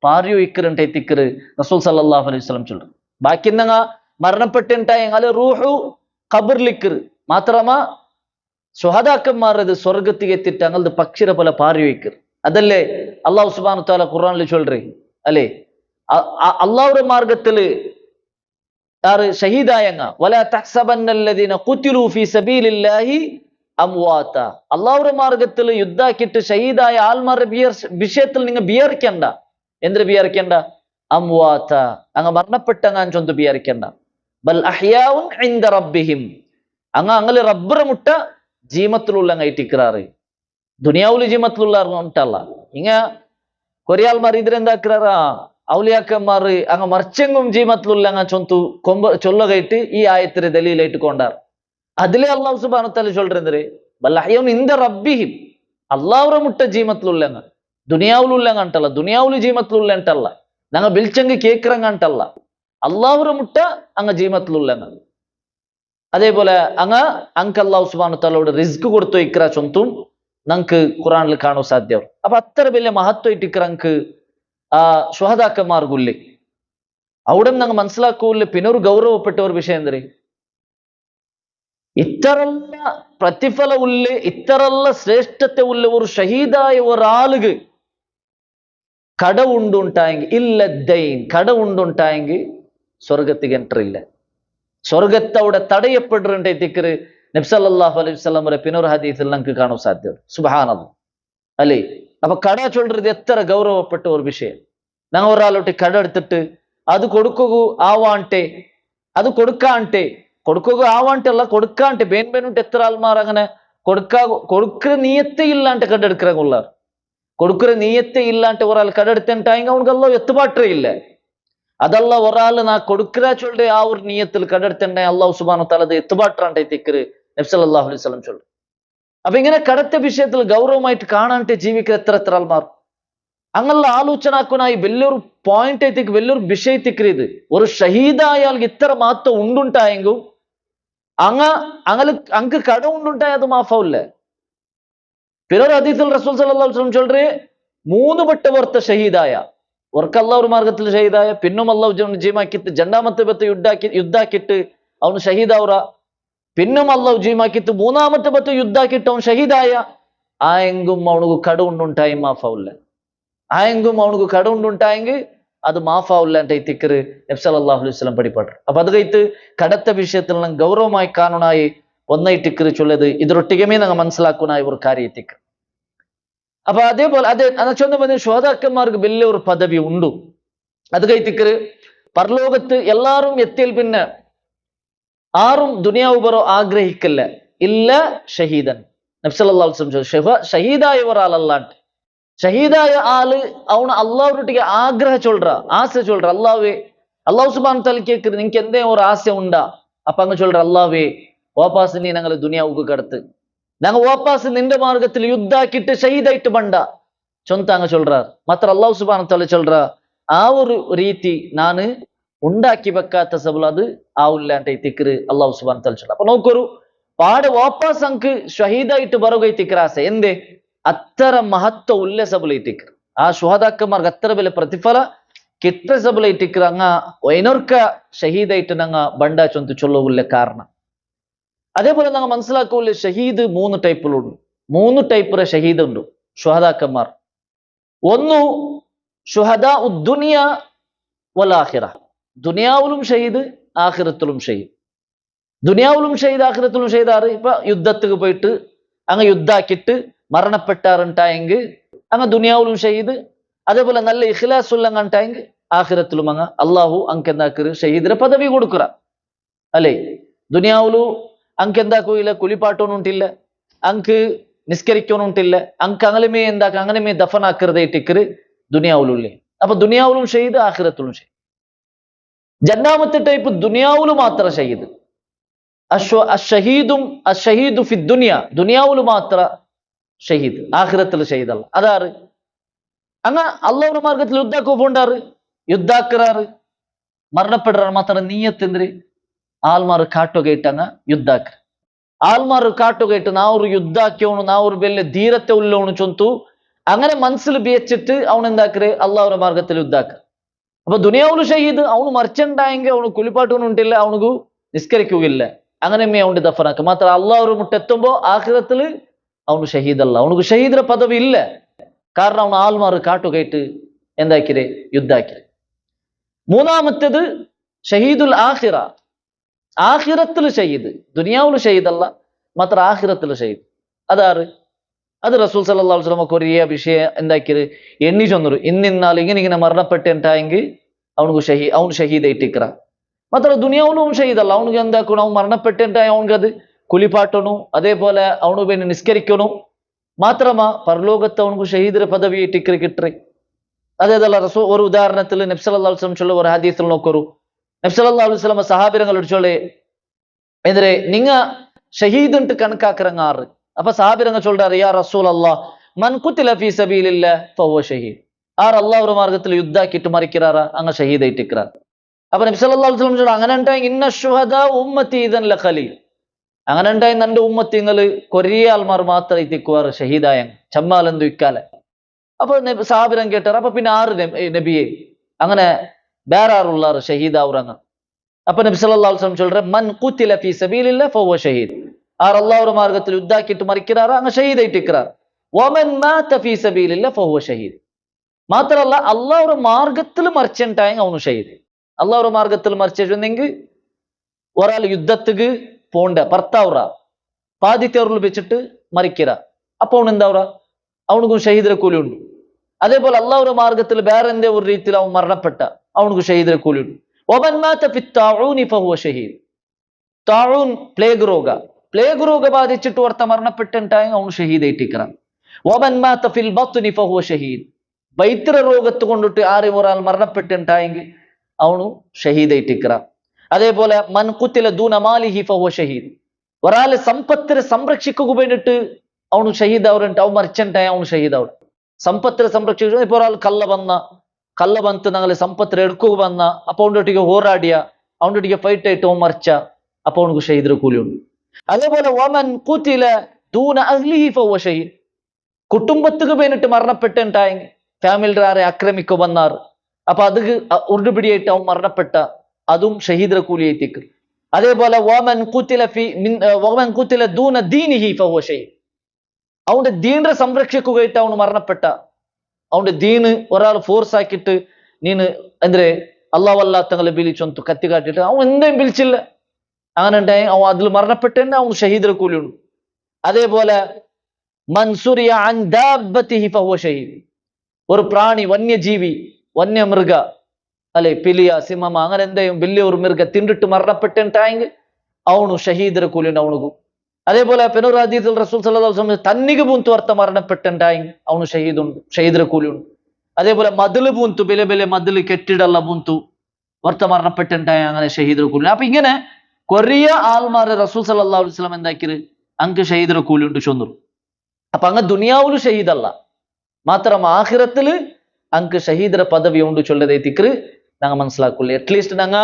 പാറിയൊഴിക്കറുണ്ടായിത്തിക്കറ് റസൂൽ സല്ലല്ലാഹു അലൈഹി വസല്ലം ചൊല്ലു ബാക്കി മരണപ്പെട്ടിട്ടായി അത് റൂഹു ഖബറിലിക്കറ് മാത്രമാ ഷുഹദാക്കന്മാർ അത് സ്വർഗത്തിക്ക് എത്തിട്ട് അങ്ങനെ പക്ഷിര പോലെ പാറിയൊഴിക്കറ് അതല്ലേ അല്ലാഹു സുബ്ഹാനഹു വ തആല ഖുർആനിൽ ചൊല്ലറേ അല്ലേ അല്ലാഹുവിന്റെ മാർഗത്തിൽ ഷഹീദായങ്ങ വലാ തഹ്സബന്നല്ലദീന ഖുതിലു ഫീ സബീലില്ലാഹി അംവാത. അള്ളാഹുടെ മാർഗത്തിൽ യുദ്ധാക്കിയിട്ട് ഷഹീദായ ആൾമാരുടെ വിഷയത്തിൽ നിങ്ങൾ വിയർക്കണ്ട. എന്തിനു വിയർക്കണ്ട? അംവാത, അങ്ങ് മരണപ്പെട്ടങ്ങാൻ ചൊന്ത് വിയർക്കണ്ട. ബൽ അഹ്യാഉൻ ഇൻദ റബ്ബിഹിം, അങ്ങ് റബ്ബറ മുട്ട ജീമത്തിലുള്ള ഐറ്റിക്கிறாரு. ദുനിയാവുല് ജീമത്തിലുള്ള ഉണ്ടല്ല. ഇങ്ങ കൊറിയാൾമാർ ഇതിരെന്താക്കുறாரா, ഔലിയാക്കന്മാർ അങ്ങ് മർച്ചെങ്കും ജീമത്തിലുള്ള അങ്ങ് ചൊന്തു ചൊല്ലകയിട്ട് ഈ ആയത്തിനെ ദലീലായിട്ട് കൊണ്ടാർ. അതിലെ അള്ളാഹു സുബ്ഹാനഹു വ തആല ചൊല്ലുന്നത് ബൽ അഹ്യാഉൻ ഇൻദ റബ്ബിഹിം, അള്ളാഹുടെ മുട്ട ജീമത്തിലുള്ള ദുനിയാവുലുള്ള ಅಂಟಲ್ಲ, ദുനിയാവുല് ജീമത്തിലുള്ള ಅಂಟಲ್ಲ, ഞങ്ങൾ ബിൽച്ചെങ്ക് കേക്കുറങ്ങ ಅಂಟಲ್ಲ, അള്ളാഹുടെ മുട്ട അങ്ങ് ജീമത്തിലുള്ള. അതേപോലെ അങ്ങ് അള്ളാഹു സുബ്ഹാനഹു വ തആലയുടെ റിസ്ക് കൊടുത്തു ഇക്ര ചൊന്തും നമുക്ക് ഖുറാനിൽ കാണാൻ സാധ്യവും. അപ്പൊ അത്ര വലിയ മഹത്വമായിട്ട് ഇക്രക്ക് ആ ശുഹദാക്കന്മാർക്കുല്ലേ, അവിടെ ഞങ്ങൾ മനസ്സിലാക്കൂല്ലേ. പിന്നെ ഒരു ഗൗരവപ്പെട്ട ഒരു വിഷയം എന്തേ, ഇത്തരല്ല പ്രതിഫല ഉള്ളേ, ഇത്തരല്ല ശ്രേഷ്ഠത്തെ ഉള്ള ഒരു ഷഹീദായ ഒരാളുക്ക് കടവുണ്ടുണ്ടായെങ്കിൽ ഇല്ല ദൈൻ, കടവുണ്ടുണ്ടായെങ്കിൽ സ്വർഗത്തിക്ക് എൻട്രി ഇല്ല. സ്വർഗത്തെ അവിടെ തടയപ്പെടുന്നുണ്ട് തിക്കറ് നബി സല്ലല്ലാഹു അലൈഹി വസല്ലം പിന്നൊരു ഹദീസിൽ നമുക്ക് കാണാൻ സാധ്യത. സുബ്ഹാനല്ലാഹ് അല്ലേ. അപ്പൊ കട ചൊല്ലുന്നത് എത്ര ഗൗരവപ്പെട്ട ഒരു വിഷയം. ഞങ്ങൾ ഒരാളോട്ട് കട എടുത്തിട്ട് അത് കൊടുക്കുക ആവാണ്ടെ, അത് കൊടുക്കുക ആവാണ്ടെ അല്ല, കൊടുക്കാണ്ടെ ബേൻബേനുണ്ട്. എത്ര ആൾമാർ അങ്ങനെ കൊടുക്കുന്ന നീയത്തെ ഇല്ലാണ്ട് കട എടുക്കുന്ന കൊടുക്കുന്ന നീയത്തെ ഇല്ലാണ്ട് ഒരാൾ കട എടുത്തിട്ടായെങ്കിൽ അവർക്ക് അല്ലാഹു എത്തുപാട്ടേ ഇല്ല. അതല്ല ഒരാൾ നാ കൊടുക്കുക ചൊല്ലെ ആ ഒരു നീയത്തിൽ കട എടുത്തിട്ടുണ്ടെ അല്ലാഹു സുബ്ഹാനഹു വ തആല അത് എത്തുപാട്ടാണ്ടെ തിക്കറ് നബി സല്ലല്ലാഹു അലൈഹി വസല്ലം ചൊല്ലു. അപ്പൊ ഇങ്ങനെ കടത്തെ വിഷയത്തിൽ ഗൗരവമായിട്ട് കാണാണ്ട് ജീവിക്കുന്ന എത്ര ആൾമാർ അങ്ങുള്ള ആലോചനാക്കുനായി വലിയൊരു പോയിന്റ് ആയിത്തേക്ക് വലിയൊരു വിഷയത്തിക്കറി. ഇത് ഒരു ഷഹീദായാൽ ഇത്ര മാത്രം ഉണ്ടുണ്ടായെങ്കിൽ അങ്ങ് കട ഉണ്ടുണ്ടായ അത് മാഫാവില്ല. പിന്നൊരു ഹദീസിൽ റസൂൽ സല്ലല്ലാഹു അലൈഹി വസല്ലം ചൊല്ലുറേ 3 വട്ട വർത്ത ഷഹീദായ ഒർക്ക് അല്ലാഹുടെ മാർഗത്തിൽ ഷഹീദായ പിന്നും അല്ലാഹു ജീമാക്കിത്ത് രണ്ടാമത്തെ ബത്ത് യുദ്ധാക്കിയിട്ട് അവന് ഷഹീദാവുറ, പിന്നും അല്ലാഹു ജീമാക്കിത്ത് മൂന്നാമത്തെ ബത്ത് യുദ്ധാക്കിയിട്ട് അവൻ ഷഹീദായ ആയെങ്കും അവനുക്ക് കടവുണ്ടുണ്ടായി മാഫാവില്ല. ആയെങ്കും അവനുക്ക് കടവുണ്ടുണ്ടായെങ്കിൽ അത് മാഫാവില്ല എന്റെ തിക്കറ് നബി സല്ലല്ലാഹു അലൈഹി വസല്ലം പഠിപ്പാട്ടു. അപ്പൊ അത് കഴിത്ത് കടത്ത വിഷയത്തിൽ ഗൗരവമായി കാണുനായി ഒന്നായിട്ടിക്കറ് ചൊല്ലത് ഇതിരൊട്ടികമേ ഞങ്ങൾ മനസ്സിലാക്കുനായി ഒരു കാര്യത്തിക്ക്. അപ്പൊ അതേപോലെ അത് ചൊന്ന പറഞ്ഞ ശോതാക്കന്മാർക്ക് വലിയൊരു പദവി ഉണ്ട്. അത് കഴിത്തിക്കറ് പരലോകത്ത് എല്ലാരും എത്തിയാൽ പിന്നെ ആരും ദുനിയാവ് പറോ ആഗ്രഹിക്കല്ല ഇല്ല ഷഹീദൻ. നബി സല്ലല്ലാഹു അലൈഹി വസല്ലം ഷഹീദായ ഒരാളല്ലാണ്ട് ഷഹീദായ ആള് അവന് അള്ളാഹുട്ടിക്ക് ആഗ്രഹം ചൊല്ലുറ, ആശ ചൊല്ലുറ. അള്ളാഹു സുബ്ഹാനഹു വ തആല കേൾക്കുற നിങ്ങൾക്ക് എന്തേ ഒരു ആശ ഉണ്ടാ? അപ്പൊ അങ്ങ് ചൊല്ലുറ, അല്ലാഹുവേ വാപ്പാസ് നീ ഞങ്ങൾ ദുനിയാവുക്ക് കടത്ത്, ഞങ്ങൾ വാപ്പാസ് നിന്റെ മാർഗത്തിൽ യുദ്ധാക്കിയിട്ട് ഷഹീദായിട്ട് ബണ്ട ചൊന്ത അങ്ങ് ചൊല്ലുറ. മാത്ര അള്ളാഹു സുബ്ഹാനഹു വ തആല ചൊല്ലുറ, ആ ഒരു രീതി ನಾನು ഉണ്ടാക്കി വെക്കാത്ത സബൽ അത് ആവില്ലാണ്ട് തിക്കറ് അള്ളാഹു സുബ്ഹാനഹു വ തആല ചൊല്ലുറ. അപ്പൊ നോക്കൊരു പാട് വാപ്പാസ് അങ്ക് ഷഹീദായിട്ട് ബറുകൈ തിക്കറ ആശ എന്തേ അത്ര മഹത്വ ഉള്ള സബലൈറ്റിക്കർ. ആ ശുഹദാക്കന്മാർക്ക് അത്ര വലിയ പ്രതിഫല കിട്ട സബലൈറ്റിക്കർ അങ്ങ് വൈനോർക്ക ഷഹീദായിട്ട് ഞങ്ങ ബണ്ട ചൊന്ത് ചൊല്ലുള്ള കാരണം. അതേപോലെ ഞങ്ങൾ മനസ്സിലാക്കൂല ഷഹീദ് 3 ടൈപ്പിലുണ്ട്. 3 ടൈപ്പ് ഷഹീദ് ഉണ്ട് ശുഹദാക്കന്മാർ. ഒന്ന് ശുഹദാ ഉദ്ദുനിയ വൽ ആഖിറ, ദുനിയാവിലും ഷഹീദ് ആഖിറത്തിലും ഷഹീദ്. ദുനിയാവിലും ഷഹീദ് ആഖിറത്തിലും ഷഹീദാറ്. ഇപ്പൊ യുദ്ധത്തിന് പോയിട്ട് അങ്ങ് യുദ്ധാക്കിയിട്ട് മരണപ്പെട്ടാറുണ്ടായെങ്കിൽ അങ്ങ് ദുനിയാവിലും ഷഹീദ്. അതേപോലെ നല്ല ഇഖ്ലാസുള്ള ഉണ്ടായെങ്കിൽ ആഖിറത്തിലും അങ്ങ് അള്ളാഹു അങ്ക് എന്താക്കറ് ഷഹീദിനെ പദവി കൊടുക്കുക അല്ലേ. ദുനിയാവിലു ಅಂಕ್ ಎಂದಾಕು ಇಲ್ಲ ಕುಲಿಪಾಟೋನುಂಟಿಲ್ಲ, ಅಂಕ್ ನಿಸ್ಕರಿಕೋನುಂಟಿಲ್ಲ, ಅಂಕ್ ಅಂಗಲಮೇ ಎಂದಾಕ ಅಂಗನಮೇ ದಫನ್ ಹಾಕರದೆ ಇಟ್ಟಿಕ್ಕರು ದುನಿಯಾವುಲುಲ್ಲಿ. അപ്പൊ ദുനിയാവിലും ഷഹീദ് ആഖിറത്തിലും ഷഹീദ്. രണ്ടാമത്തെ ടൈപ്പ് ദുനിയാവില് മാത്ര ഷഹീദ്, അഷ്ഷഹീദു ഫി ദുനിയ, ദുനിയാവില് മാത്ര ഷഹീദ്, ആഖിറത്തിൽ ഷഹീദ് അല്ല. അതാറ് അങ്ങ അള്ളാഹുടെ മാർഗത്തിൽ യുദ്ധാക്കു പോണ്ടാറ്, യുദ്ധാക്കറാറ്, മരണപ്പെടുறாரு. മാത്ര നീയത്തെന്തിര് ആൾമാർ കാട്ടുകയിട്ട് അങ്ങ് ಯುದ್ಧಾಕ್ರ. ആൾമാർ കാട്ടുകയിട്ട് നാവൊരു യുദ്ധാക്കിയോണു, നാവൊരു വലിയ ധീരത്തെ ഉള്ളോണു ചൊന്തു അങ്ങനെ മനസ്സിൽ ബേച്ചിട്ട് അവൻ എന്താക്കറ് അള്ളാഹുടെ മാർഗത്തിൽ യുദ്ധാക്ക. അപ്പൊ ദുനിയാവുല് ഷഹീദ് അവന് മറിച്ചുണ്ടായെങ്കിൽ അവന് കുളിപ്പാട്ടൊന്നുണ്ടില്ല, അവനക്ക് നിസ്കരിക്കുകയില്ല, അങ്ങനെമേ അവന്റെ ദഫനാക്ക. മാത്ര അള്ളാഹുടെ മുട്ടെത്തുമ്പോ ആഖിറത്തില് അവന് ഷഹീദ് അല്ല, അവനക്ക് ഷഹീദിന്റെ പദവി ഇല്ല. കാരണം അവൻ ആൾമാർ കാട്ടുകയിട്ട് എന്താക്കിരെ യുദ്ധാക്കിരെ. മൂന്നാമത്തേത് ഷഹീദുൽ ആഖിറ, ആഖിറത്തിൽ ഷഹീദ്, ദുനിയാവുൽ ഷഹീദ് അല്ല, മാത്ര ആഖിറത്തിൽ ഷഹീദ്. അതാറ് അത് റസൂൽ സല്ലല്ലാഹു അലൈഹി വസല്ലം കൊറിയ വിഷയം എന്താക്കിയത് എണ്ണി ചൊന്നൊരു ഇന്നിന്നാൾ ഇങ്ങനെ മരണപ്പെട്ടെങ്കിൽ ಅವನು ಶಹೀದ್ ಐಟಿಕ್ರ ಮಾತ್ರ ದುನಿಯಾವನು ಶಹೀದ್ ಅಲ್ಲ ಅವನಿಗೆ എന്താക്കണം അവൻ മരണപ്പെട്ടെങ്കിൽ അവനക്ക് അത് കുളിപ്പാട്ടണു അതേപോലെ അവನು പിന്നെ നിസ്കരിക്കണു മാത്രമാ പരലോകത്ത് അവനക്ക് ഷഹീദിന്റെ പദവി ടിക്കറി കിട്ടറി അതേതല്ല റസൂൽ ഒരു ഉദാഹരണത്തിൽ നബി സല്ലല്ലാഹു അലൈഹി വസല്ലം ചൊല്ല ഒരു ഹദീസിൽ നോക്കൂ നബി സല്ലല്ലാഹു അലൈഹി വസല്ലം സഹാബിരങ്ങൾ ചൊല്ലേ എന്തരെ നിങ്ങ ഷഹീദ് ഉണ്ട് കണക്കാക്കറങ്ങാറ് അപ്പൊ സഹാബിരങ്ങൾ ചൊല്ലാറ് യാ റസൂൽ അല്ലാഹ് മൻ ഖുതില ഫീ സബീലില്ലാഹ് ഫഹുവ ഷഹീദ് ആർ അള്ളാഹുടെ മാർഗത്തിൽ യുദ്ധാക്കിയിട്ട് മരിക്കാറാ അങ്ങ് ഷഹീദ് ആയിട്ടിക്കറാർ അപ്പൊ നബി സല്ലല്ലാഹു അലൈഹി വസല്ലം അങ്ങനെ ഉണ്ടായി ഇന്ന ശുഹദാ ഉമ്മത്തി ഇദൻ ലഖലീൽ അങ്ങനെ ഉണ്ടായി നന്റെ ഉമ്മത്തിങ്ങൾ കൊറിയ ആൾമാർ മാത്രം എത്തിക്കുവാർ ഷഹീദായ ചമ്മാലെന്തു ഇക്കാലെ അപ്പൊ സാബിരം കേട്ടാർ അപ്പൊ പിന്നെ ആറ് നബിയെ അങ്ങനെ വേറെ ആറുള്ളാർ ഷഹീദ് ആവുറങ്ങ അപ്പൊ നബി സല്ലല്ലാഹു അലൈഹി വസല്ലം ചൊല്ലുற മൻ ഖുതില ഫീ സബീലില്ലാഹി ഫഹുവ ഷഹീദ് ആർ അള്ളാഹുടെ മാർഗത്തിൽ യുദ്ധാക്കിയിട്ട് മരിക്കാറാ അങ്ങ് ഷഹീദ് ആയിട്ടിക്കറാർ വമൻ മാത ഫീ സബീലില്ലാഹി ഫഹുവ ഷഹീദ് മാത്രല്ല അള്ളാഹുടെ മാർഗത്തിൽ മരിച്ചിട്ടായെങ്കിൽ അവನು ഷഹീദ് അള്ളാഹുടെ മാർഗത്തിൽ മരിച്ചെങ്കിൽ ഒരാൾ യുദ്ധത്തിക്ക് പോണ്ട ഭർത്താവുറ പാതിത്തേറിൽ വെച്ചിട്ട് മരിക്കറ അപ്പൊ അവൻ എന്താവുറ അവനക്കും ഷഹീദിന്റെ കൂലി ഉണ്ട് അതേപോലെ അള്ളാഹുടെ മാർഗത്തിൽ വേറെ എന്തേ ഒരു രീതിയിൽ അവൻ മരണപ്പെട്ട അവനക്ക് ഷഹീദിന്റെ കൂലി ഉണ്ട് ഷഹീദ് താഴൂൻ പ്ലേഗ് രോഗ ബാധിച്ചിട്ട് ഓർത്ത മരണപ്പെട്ടിട്ടായെങ്കിൽ അവൻ ഷഹീദ് ആയിട്ടിക്കറാം ഷഹീദ് വൈദ്യര രോഗത്ത് കൊണ്ടിട്ട് ആരും ഒരാൾ മരണപ്പെട്ടിട്ടായെങ്കിൽ അവನು ഷഹീദ് ആയിട്ടിക്കറാം അതേപോലെ മൻ ഖുതില ദൂന മാലിഹി ഫഹുവ ഷഹീദ് ഒരാൾ സമ്പത്തിനെ സംരക്ഷിക്കുക വേണ്ടിട്ട് അവನು ഷഹീദ് ആവുന്നുണ്ട് അവൻ മരിച്ചിട്ടായ അവನು ഷഹീദ് ആവും സമ്പത്തിനെ സംരക്ഷിക്കുക ഇപ്പൊ ഒരാൾ കള്ള ബന്ത് ഞങ്ങൾ സമ്പത്തിനെ എടുക്കുക വന്ന അപ്പൊ അവനൊട്ടിക്ക് ഹോറാടിയ അവനൊട്ടിക്ക് ഫൈറ്റ് ആയിട്ട് അവൻ മരിച്ച അപ്പൊ അവനക്ക് ഷഹീദിന്റെ കൂലി ഉണ്ട് അതേപോലെ വമൻ ഖുതില ദൂന അഹ്ലിഹി ഫഹുവ ഷഹീദ് കുടുംബത്തിക്ക് വേണ്ടിട്ട് മരണപ്പെട്ടിട്ടായെങ്കിൽ ഫാമിലിയുടെ ആരെ ആക്രമിക്കുക വന്നാർ അപ്പൊ അത് ഉരുടുപിടിയായിട്ട് അവൻ മരണപ്പെട്ട അതും ഷഹീദിന്റെ കൂലി എത്തിക്കും അതേപോലെ വമൻ ഖുതില ദൂന ദീനിഹി ഫഹുവ ഷഹീദ് അവന്റെ ദീനിനെ സംരക്ഷിക്കുകയായിട്ട് അവന് മരണപ്പെട്ട അവന്റെ ദീന് ഒരാൾ ഫോഴ്സ് ആക്കിയിട്ട് നീന് എന്തേ അല്ലാഹുവല്ലാത്തങ്ങളെ വിളിച്ചൊന്ന് കത്തി കാട്ടിയിട്ട് അവൻ എന്തേലും വിളിച്ചില്ല അങ്ങനെ ഉണ്ടായി അവൻ അതിൽ മരണപ്പെട്ടെങ്കിൽ അവന് ഷഹീദിന്റെ കൂലി ഉണ്ട് അതേപോലെ മൻസുരിയ അൻ ദാബത്തിഹി ഫഹുവ ഷഹീദ് ഒരു പ്രാണി വന്യജീവി വന്യമൃഗ അല്ലെ പിലിയ സിംഹമ അങ്ങനെ എന്തെങ്കിലും വലിയ ഒരു മൃഗ തിണ്ടിട്ട് മരണപ്പെട്ടിട്ടായെങ്കിൽ അവನು ഷഹീദിന്റെ കൂലി ഉണ്ട് അവനക്കും അതേപോലെ പെനൂർ ഹദീസിൽ റസൂൽ സല്ലല്ലാഹു അലൈഹി വസല്ലം തന്നിക്ക് പൂന്തു വർത്ത മരണപ്പെട്ടിട്ടായെങ്കിൽ അവನು ഷഹീദ് ഉണ്ട് ഷഹീദിന്റെ കൂലി ഉണ്ട് അതേപോലെ മതില് പൂന്തു ബെലെ മതില് കെട്ടിടല്ല പൂന്തു വർത്ത മരണപ്പെട്ടിട്ടായ അങ്ങനെ ഷഹീദിന്റെ കൂലി അപ്പൊ ഇങ്ങനെ കൊറിയ ആൾമാരെ റസൂൽ സല്ലല്ലാഹു അലൈഹി വസല്ലം എന്താക്കിയത് അങ്ങ് ഷഹീദിന്റെ കൂലി ഉണ്ട് ചൊന്നു അപ്പൊ അങ്ങ് ദുനിയാവില് ഷഹീദല്ല മാത്രം ആഖിറത്തില് അങ്ങ് ഷഹീദിന്റെ പദവി ഉണ്ട് ചൊല്ലതെത്തിക്കറ് ഞങ്ങൾ മനസ്സിലാക്കുള്ളൂ അറ്റ്ലീസ്റ്റ് ഞങ്ങൾ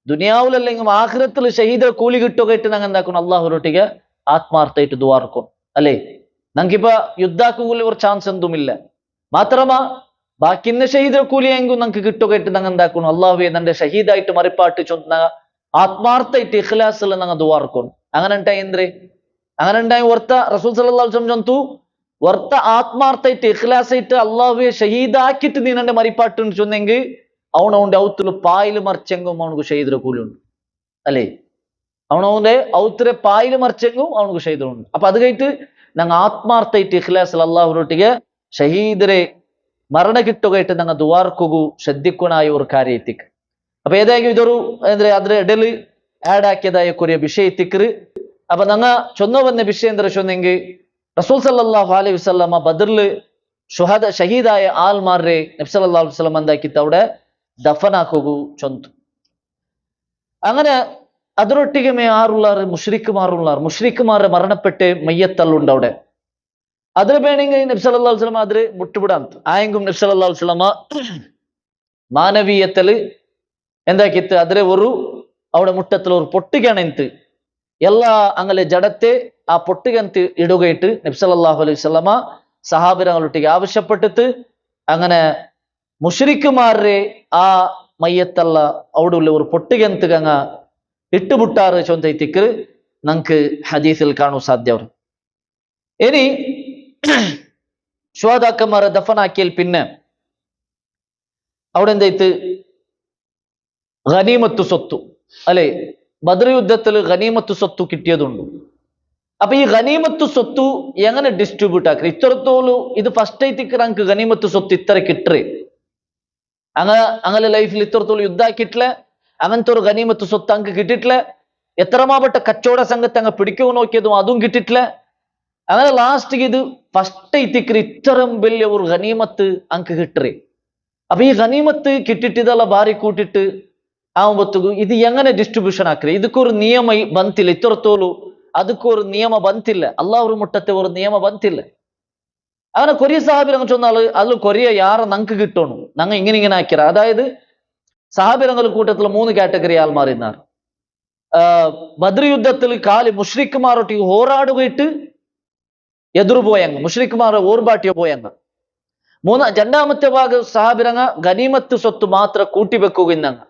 ദുനിയാവിലല്ലെങ്കിൽ ആഖിറത്തിൽ ഷഹീദിന്റെ കൂലി കിട്ടുകയായിട്ട് ഞങ്ങൾ എന്താക്കണം അള്ളാഹുരൊട്ടിಗೆ ആത്മാർത്ഥമായിട്ട് ദുആർക്കും അല്ലേ ഞങ്ങൾക്കിപ്പോ യുദ്ധാക്കുകൂലി ഒരു ചാൻസ് എന്തുമില്ല മാത്രമാ ബാക്കിന്റെ ഷഹീദിന്റെ കൂലിയെങ്കിലും ഞങ്ങൾക്ക് കിട്ടുകയായിട്ട് ഞങ്ങൾ എന്താക്കണം അള്ളാഹുവെ നന്റെ ഷഹീദായിട്ട് മറിപ്പാട്ട് ചൊന്ന ആത്മാർത്ഥമായിട്ട് ഇഖ്ലാസിൽ ഞങ്ങൾ ദുആർക്കും അങ്ങനെ ഉണ്ടായി എന്ത് അങ്ങനെ ഉണ്ടായി ഓർത്ത റസൂൽ സല്ലല്ലാഹു അലൈഹി വസല്ലം ചൊന്തു വർത്ത ആത്മാർത്ഥമായിട്ട് ഇഖ്ലാസായിട്ട് അള്ളാഹുവെ ഷഹീദാക്കിയിട്ട് നീ നന്റെ മറിപ്പാട്ട് ചൊന്നെങ്കിൽ അവനവന്റെ ഔത്തില് പായില് മറിച്ചെങ്കും അവനക്ക് ഷഹീദിന്റെ കൂലി ഉണ്ട് അല്ലേ അവനവന്റെ ഔത്തിരെ പായില് മറിച്ചെങ്കും അവനക്ക് ഷഹീദുണ്ട് അപ്പൊ അത് കഴിഞ്ഞിട്ട് ഞങ്ങൾ ആത്മാർത്ഥമായിട്ട് ഇഖ്ലാസിൽ അള്ളാഹുരൊട്ടിಗೆ ഷഹീദിരെ മരണ കിട്ടുകയായിട്ട് ഞങ്ങൾ ദുആർക്കുകു ശ്രദ്ധിക്കണായ ഒരു കാര്യം എത്തിക്ക് അപ്പൊ ഏതായാലും ഇതൊരു എന്താ അതിന്റെ ഇടയിൽ ആഡ് ആക്കിയതായ കുറേ വിഷയം എത്തിക്കറ് അപ്പൊ ഞങ്ങൾ ചൊന്ന വന്ന വിഷയം എന്താ ചൊന്നെങ്കിൽ റസൂൽ സല്ലല്ലാഹു അലൈഹി വസല്ലമ ബദറില് ഷഹീദായ ആൾമാരെ നബി സല്ലല്ലാഹു അലൈഹി വസല്ലം എന്താക്കിയിട്ട് അവിടെ ദഫനാക്കുകു ചൊന്തു അങ്ങനെ അതിരൊട്ടിಗೆ ആറുള്ളാറ് മുഷ്രിക്കുമാരെ മരണപ്പെട്ട് മയ്യത്തള്ളുണ്ട് അവിടെ അതിൽ വേണമെങ്കിൽ നബി സല്ലല്ലാഹു അലൈഹി വസല്ലം അതിൽ മുട്ടുവിടാൻ ആയെങ്കും നബി സല്ലല്ലാഹു അലൈഹി വസല്ലമ മാനവീയത്തിൽ എന്താക്കിತ್ತು അതിലെ ഒരു അവിടെ മുട്ടത്തിൽ ഒരു പൊട്ടുകണന്ത് എല്ലാ അങ്ങനെ ജഡത്തെ ആ പൊട്ടുകന്ത് ഇടുകയിട്ട് നബി സല്ലല്ലാഹു അലൈഹി വസല്ലമ സഹാബിരങ്ങളൊട്ടിಗೆ ആവശ്യപ്പെട്ടിട്ട് അങ്ങനെ മുഷ്രിക്കുമാരെ ആ മയ്യത്തല്ല അവിടെ ഉള്ള ഒരു പൊട്ടുകന്ത് അങ്ങ ഇട്ടുപുട്ടാറ് ചൊന്തൈത്തിക്ക് നമുക്ക് ഹദീസിൽ കാണാൻ സാധ്യവർ ഇനി ശുഹദാക്കന്മാരെ ദഫനാക്കിയാൽ പിന്നെ അവിടെ എന്തായിട്ട് ഗനീമത്ത് സ്വത്തു അല്ലെ ബദർ യുദ്ധത്തിൽ ഗനീമത്ത് സ്വത്തു കിട്ടിയതുണ്ട് അപ്പൊ ഈ ഗനീമത്ത് സ്വത്തു എങ്ങനെ ഡിസ്ട്രിബ്യൂട്ട് ആക്കുക? ഇത്രത്തോളം ഇത് ഫസ്റ്റ് ആയിട്ട് നമുക്ക് ഗനീമത്ത് സ്വത്ത് ഇത്ര കിട്ടേ, അങ്ങനെ ലൈഫിൽ ഇത്രത്തോളം യുദ്ധാക്കിട്ടില്ല, അങ്ങനത്തെ ഒരു ഗനീമത്ത് സ്വത്ത് അങ്ങ് കിട്ടിയിട്ടില്ല. എത്രമാവട്ടെ കച്ചവട സംഘത്തെ അങ്ങ് പിടിക്കുക നോക്കിയതും അതും കിട്ടിയിട്ടില്ല. അങ്ങനെ ലാസ്റ്റ് ഇത് ഫസ്റ്റ് ആയിട്ട് ഇത്രയും വലിയ ഒരു ഗനീമത്ത് അങ്ങ് കിട്ടേ. അപ്പൊ ഈ ഗനീമത്ത് കിട്ടിയിട്ട് ഇതെല്ലാം ഭാരി കൂട്ടിട്ട് ആവുമ്പത്തേക്കും ഇത് എങ്ങനെ ഡിസ്ട്രിബ്യൂഷൻ ആക്കുക? ಇದಕ್ಕೊಂದು ನಿಯಮ ಬಂತಿಲ್ಲ. ಇತ್ತರತೋಲು ಅದಕ್ಕೊಂದು ನಿಯಮ ಬಂತಿಲ್ಲ. ಅಲ್ಲಾಹ್ರ ಮುಟ್ಟത്തെ ഒരു നിയമ ಬಂತಿಲ್ಲ. അങ്ങനെ കൊറിയ സഹാബിരങ്ങൾ ചൊന്നാള് അതിൽ കൊറിയ യാറെ നങ്ക് കിട്ടണു, ഞങ്ങൾ ഇങ്ങനെ ആക്കിയ. അതായത് സഹാബിരങ്ങൾ കൂട്ടത്തിൽ 3 കാറ്റഗറി ആൾമാറിനാർ. ബദ്ർ യുദ്ധത്തിൽ കാലി മുഷ്രിക്കുമാരൊട്ടി ಹೋರಾಡುവിട്ട് എതിർ പോയങ്ങ്, മുഷ്രിക്കുമാർ ഓർബാട്ടിയോ പോയങ്ങ്. രണ്ടാമത്തെ ഭാഗം സഹാബിരങ്ങ ഗനീമത്ത് സ്വത്ത് മാത്രം കൂട്ടിവെക്കുകയെന്നങ്ങ്.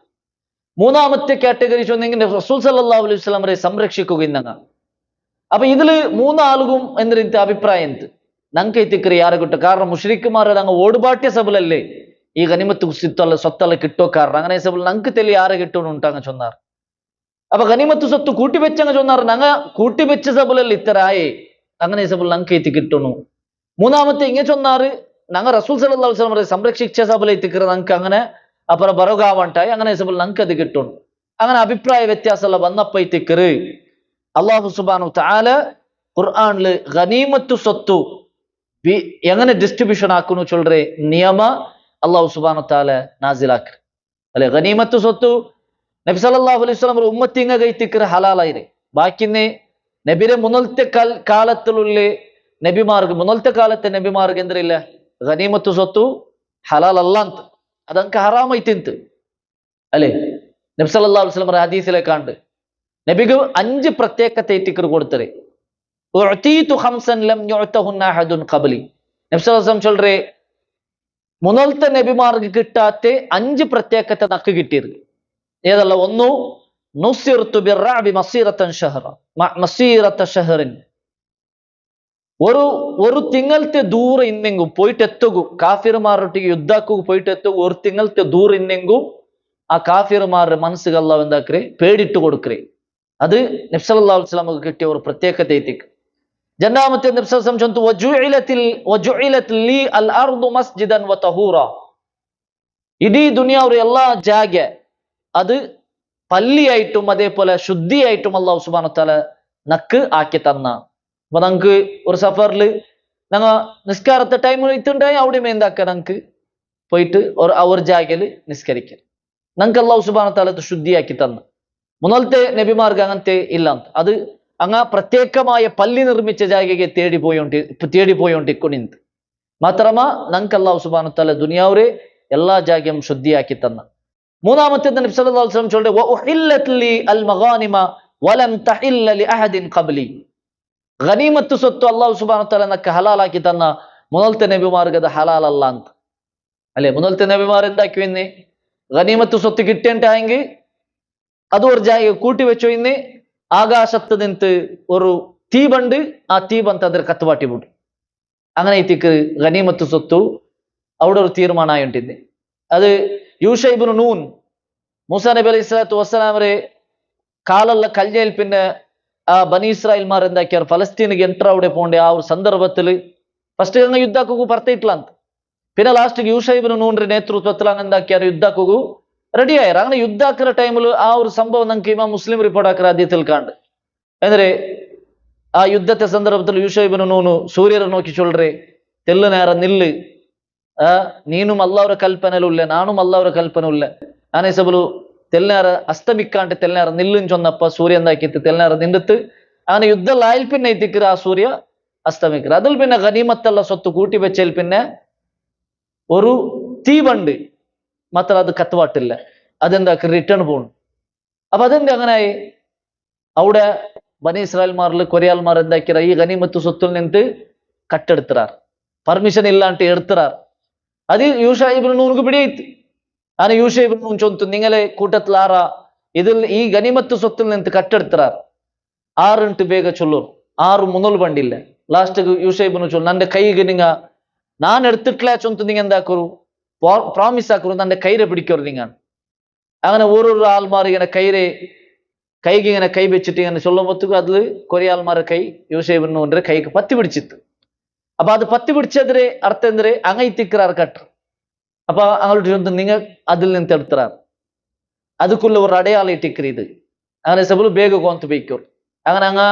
മൂന്നാമത്തെ കാറ്റഗറി ചൊന്നെങ്കിൽ റസൂൽ സല്ലല്ലാഹു അലൈഹി വസല്ലമയെ സംരക്ഷിക്കുകയെന്നങ്ങ്. അപ്പൊ ഇതില് 3 ആളുകും എന്തിന്റെ അഭിപ്രായം എന്ത് ഞങ്ങൾക്ക് എത്തിക്കറി യാരെ കിട്ടും? കാരണം മുഷ്രിക്കുമാരെ ഞങ്ങൾ ഓടുപാട്ടിയ സബലല്ലേ ഈ ഗനിമത്ത് സ്വത്തല്ല കിട്ടോ, കാരണം അങ്ങനെ സബൽ ഞങ്ങൾക്ക് തെളി യാരെ കിട്ടുമെന്ന് ഉണ്ടാങ്ങ ചൊന്നാർ. അപ്പൊ ഗനിമത്ത് സ്വത്ത് കൂട്ടിവെച്ചങ്ങ് ചൊന്നാർ, ഞങ്ങ കൂട്ടിവെച്ച സബലല്ലേ ഇത്തരായേ, അങ്ങനെ സബൽ ഞങ്ങൾക്ക് എത്തി കിട്ടുന്നു. മൂന്നാമത്തെ ഇങ്ങനെ ചൊന്നാറ്, ഞങ്ങൾ റസൂൽ സല്ലല്ലാഹു അലൈഹി വസല്ലമയെ സംരക്ഷിച്ച സബല എത്തിക്കറ ഞങ്ങൾക്ക് അങ്ങനെ അപ്പുറം ബറോഗാവണ്ടായി, അങ്ങനെ സബൽ ഞങ്ങൾക്ക് അത് കിട്ടുന്നു. അങ്ങനെ അഭിപ്രായ വ്യത്യാസമുള്ള വന്നപ്പോ എത്തിക്കറ് അല്ലാഹു സുബ്ഹാനഹു തആല ഖുർആനില് ഗനീമത്ത് സ്വത്ത് എങ്ങനെ ഡിസ്ട്രിബ്യൂഷൻ ആക്കുന്നു ചൊല്ലേ നിയമ അല്ലാഹു സുബ്ഹാനഹു തആല നാസിലാക്കി. അല്ലെ ഗനീമത്ത് സ്വത്ത് നബി സല്ലല്ലാഹു അലൈഹി വസല്ലം ഉമ്മത്തിങ്ങ കൈത്തിക്കറ് ഹലാലായിരെ. ബാക്കിന്നെ നബിരെ മുന്നലത്തെ കാലത്തിലുള്ള നബിമാർക്ക്, മുന്നലത്തെ കാലത്തെ നബിമാർക്ക് എന്തില്ല ഗനീമത്ത് സ്വത്ത് ഹലാൽ അല്ല ಅಂತ, അതൊക്കെ ഹറാമൈത്തിന്ത്. അല്ലെ നബി സല്ലല്ലാഹു അലൈഹി വസല്ലം ഹദീസിലെ കണ്ട് നബിക്ക് 5 പ്രത്യേകത്തെ ഏറ്റിക്കർ കൊടുത്തരെ. ഉഅതീതു ഖംസൻ ലം യുഅതഹുന്ന അഹദുൻ ഖബ്ലി. നബി സല്ലല്ലാഹു അലൈഹി വസല്ലം ചൊല്ലേ മുന്നലത്തെ നബിമാർക്ക് കിട്ടാത്ത 5 പ്രത്യേകത്തെ നക്ക് കിട്ടിയത് ഏതല്ല? ഒന്ന് നുസിർതു ബിർറഅബി മസീറതൻ ഷഹറ മസീറത ഷഹറിൻ. ഒരു തിങ്കളത്തെ ദൂരം ഇന്നെങ്കും പോയിട്ട് എത്തുകയും കാഫിർമാരൊട്ടിಗೆ യുദ്ധാക്കു പോയിട്ട് എത്തുകയും ഒരു തിങ്കളത്തെ ദൂരം ഇന്നെങ്കും ആ കാഫിർമാരുടെ മനസ്സിൽ അല്ലാഹു എന്താക്കറേ പേടിട്ട് കൊടുക്കറേ. അത് നബി സല്ലല്ലാഹു അലൈഹി വസല്ലമക്ക് കിട്ടിയ ഒരു പ്രത്യേകത എത്തിക്ക്. രണ്ടാമത്തെ നബി സല്ലല്ലാഹു അലൈഹി വസല്ലം വജുഇലത് ലി അൽ അർദു മസ്ജിദൻ വതഹൂറ. ഇടീ ദുനിയാവ് എല്ലാ ജാഗ അത് പള്ളിയായിട്ടും അതേപോലെ ശുദ്ധിയായിട്ടും അല്ലാഹു സുബ്ഹാനഹു വതആല നക്ക് ആക്കി തന്ന. അപ്പൊ നമുക്ക് ഒരു സഫറിൽ ഞങ്ങൾ നിസ്കാരത്തെ ടൈമിൽ ഇത്തുണ്ടായി അവിടെ എന്താക്കുക ഞങ്ങൾക്ക് പോയിട്ട് ഒരു ജാഗയിൽ നിസ്കരിക്കുക. ഞങ്ങൾക്ക് അല്ലാഹു സുബ്ഹാനഹു വതആല ശുദ്ധിയാക്കി തന്നു. മുന്നലത്തെ നബിമാർക്ക് അങ്ങനത്തെ ഇല്ല. അത് അങ്ങ് പ്രത്യേകമായ പള്ളി നിർമ്മിച്ച ജാഗയെ തേടിപ്പോയോണ്ടിക്കൊണ്ടിന്ത് മാത്രമാ ഞങ്ങൾക്ക് അല്ലാഹു സുബ്ഹാനഹു വതആല ദുനിയാവിലെ എല്ലാ ജാഗയും ശുദ്ധിയാക്കി തന്ന. മൂന്നാമത്തെ നബി സല്ലല്ലാഹു അലൈഹി വസല്ലം ചൊല്ലുന്നത് വഉഹില്ലത് ലി അൽ മഗാനിമ വലം തഹില്ല ലി അഹദിൻ ഖബ്ലി. ഗനീമത്ത് സ്വത്ത് അല്ലാഹു സുബ്ഹാനഹു വതആല നക്ക് ഹലാലാക്കി തന്ന മുന്നലത്തെ നബിമാർക്ക് അത് ഹലാൽ അല്ല ಅಂತ. അല്ലെ മുന്നലത്തെ നബിമാർ എന്താക്കി വന്നേ ഗനീമത്ത് സ്വത്ത് കിട്ടേണ്ടെങ്കിൽ അത് ഒരു ജാഗ കൂട്ടി വെച്ചോ. ഇന്ന് ആകാശത്ത് നിന്ന് ഒരു തീബണ്ട്, ആ തീബന്ത് അದ್ರ കത്തുവാട്ടി ಬಿಡು. അങ്ങനെ ഇത്തിക്ക് ഗനീമത്ത് സ്വത്തു അവിടെ ഒരു തീരുമാനമായിട്ടുണ്ട്. അത് യൂഷ ഇബ്നു നൂൻ മൂസാ നബി അലൈഹി സ്വലാത്തു വസ്സലാമരെ കാലുള്ള കല്യയിൽ പിന്നെ ആ ബനി ഇസ്രായേൽമാർ എന്താക്കിയാർ ഫലസ്തീനിಗೆ ಎಂಟರ್ അവിടെ പോണ്ടേ. ആ ഒരു സന്ദർഭത്തിൽ ഫസ്റ്റ് അങ്ങ് യുദ്ധಕ್ಕೂ ಬರ್ತಿಟ್ಲ ಅಂತ. പിന്നെ ലാസ്റ്റ് യൂഷ ഇബ്നു നൂന്റെ നേതൃത്വത്തിൽ അങ്ങ് എന്താക്കിയാർ യുദ്ധಕ್ಕೂ റെഡി ആയർ. അങ്ങനെ യുദ്ധാക്കുന്ന ടൈമിൽ ആ ഒരു സംഭവം നമുക്ക് ഇമാം മുസ്ലിം റിപ്പോർട്ട് ആക്കിയ ആദ്യത്തിൽ കാണ്ട്. ಅಂದ್ರೆ ആ യുദ്ധത്തെ സന്ദർഭത്തിൽ യൂഷ ഇബ്നു നൂന് സൂര്യരെ നോക്കി ചൊല്റേ തെല്ല് നേരം നില്ല്, നീനും അല്ലാഹുവിന്റെ കൽപ്പനയിലുള്ള നാനും അല്ലാഹുവിന്റെ കൽപ്പനയില്ല. ആനേ സബಲು തെല്ലേര അസ്തമിക്കാണ്ട് തെല്ലേര നില്ലും ചൊന്നപ്പ സൂര്യ എന്താക്കിത്ത് തെല്ലേര നിന്നിട്ട് അങ്ങനെ യുദ്ധം ആയിൽ പിന്നെ എത്തിക്കറ ആ സൂര്യ അസ്തമിക്കറ. അതിൽ പിന്നെ ഗനീമത്തുള്ള സ്വത്ത് കൂട്ടി വെച്ചതിൽ പിന്നെ ഒരു തീവണ്ട് മാത്രം അത് കത്തുവാട്ടില്ല, അതെന്താക്കി റിട്ടേൺ പോകണം. അപ്പൊ അതെന്ത് അങ്ങനായി അവിടെ ബനി ഇസ്രായേൽമാരിൽ കൊറിയാൽമാർ എന്താക്കിയ ഈ ഗനീമത്ത് സ്വത്തിൽ നിന്ന് കട്ടെടുത്തിറാർ, പെർമിഷൻ ഇല്ലാണ്ട് എടുത്തിറാർ. അത് യൂഷ ഇബ്നു നൂനുക്ക് പിടിയായിട്ട്. അങ്ങനെ യൂഷ ഇബ്നു നൂൻ ചൊന്തു നിങ്ങളെ കൂട്ടത്തിൽ ആറാ ഇതിൽ ഈ ഗനീമത്ത് സ്വത്തിൽ നിന്ന് കട്ടെടുത്തിറാർ 6 ಬೇಗ ചൊല്ലു. 6 മുന്നൽ പണ്ടില്ല. ലാസ്റ്റ് യൂഷ ഇബ്നു ചൊല്ലു നന്റെ കൈಗೆ നിങ്ങ ഞാൻ എടുത്തിട്ടില്ല ചൊന്തു നിങ്ങൾ എന്താക്കൂ പ്രോമിസ് ആക്കൂ നന്റെ കൈരെ പിടിക്കൂ നിങ്ങൾ. അങ്ങനെ ഓരോരോ ആൾമാർ ഇങ്ങനെ കൈരെ കൈക്ക് ഇങ്ങനെ കൈ വെച്ചിട്ട് ഇങ്ങനെ ചൊല്ലുമ്പോഴത്തേക്കും അതിൽ കുറെ ആൾമാരെ കൈ യൂസേബിന്റെ കൈക്ക് പത്തി പിടിച്ചിട്ട്. അപ്പൊ അത് പത്തി പിടിച്ചതിരെ അർത്ഥം എന്തിരെ അങ്ങൈത്തിക്കാർ കട്ട്. അപ്പൊ അങ്ങോട്ട് ചൊന്ന് നിങ്ങൾ അതിൽ നിന്ന് എടുത്തറാർ അതുക്കുള്ള ഒരു അടയാളം ഇട്ടിക്കറി ഇത് അങ്ങനെ സബുൽ ಬೇಗ കോന്ത് വെക്കും. അങ്ങനെ അങ്ങ്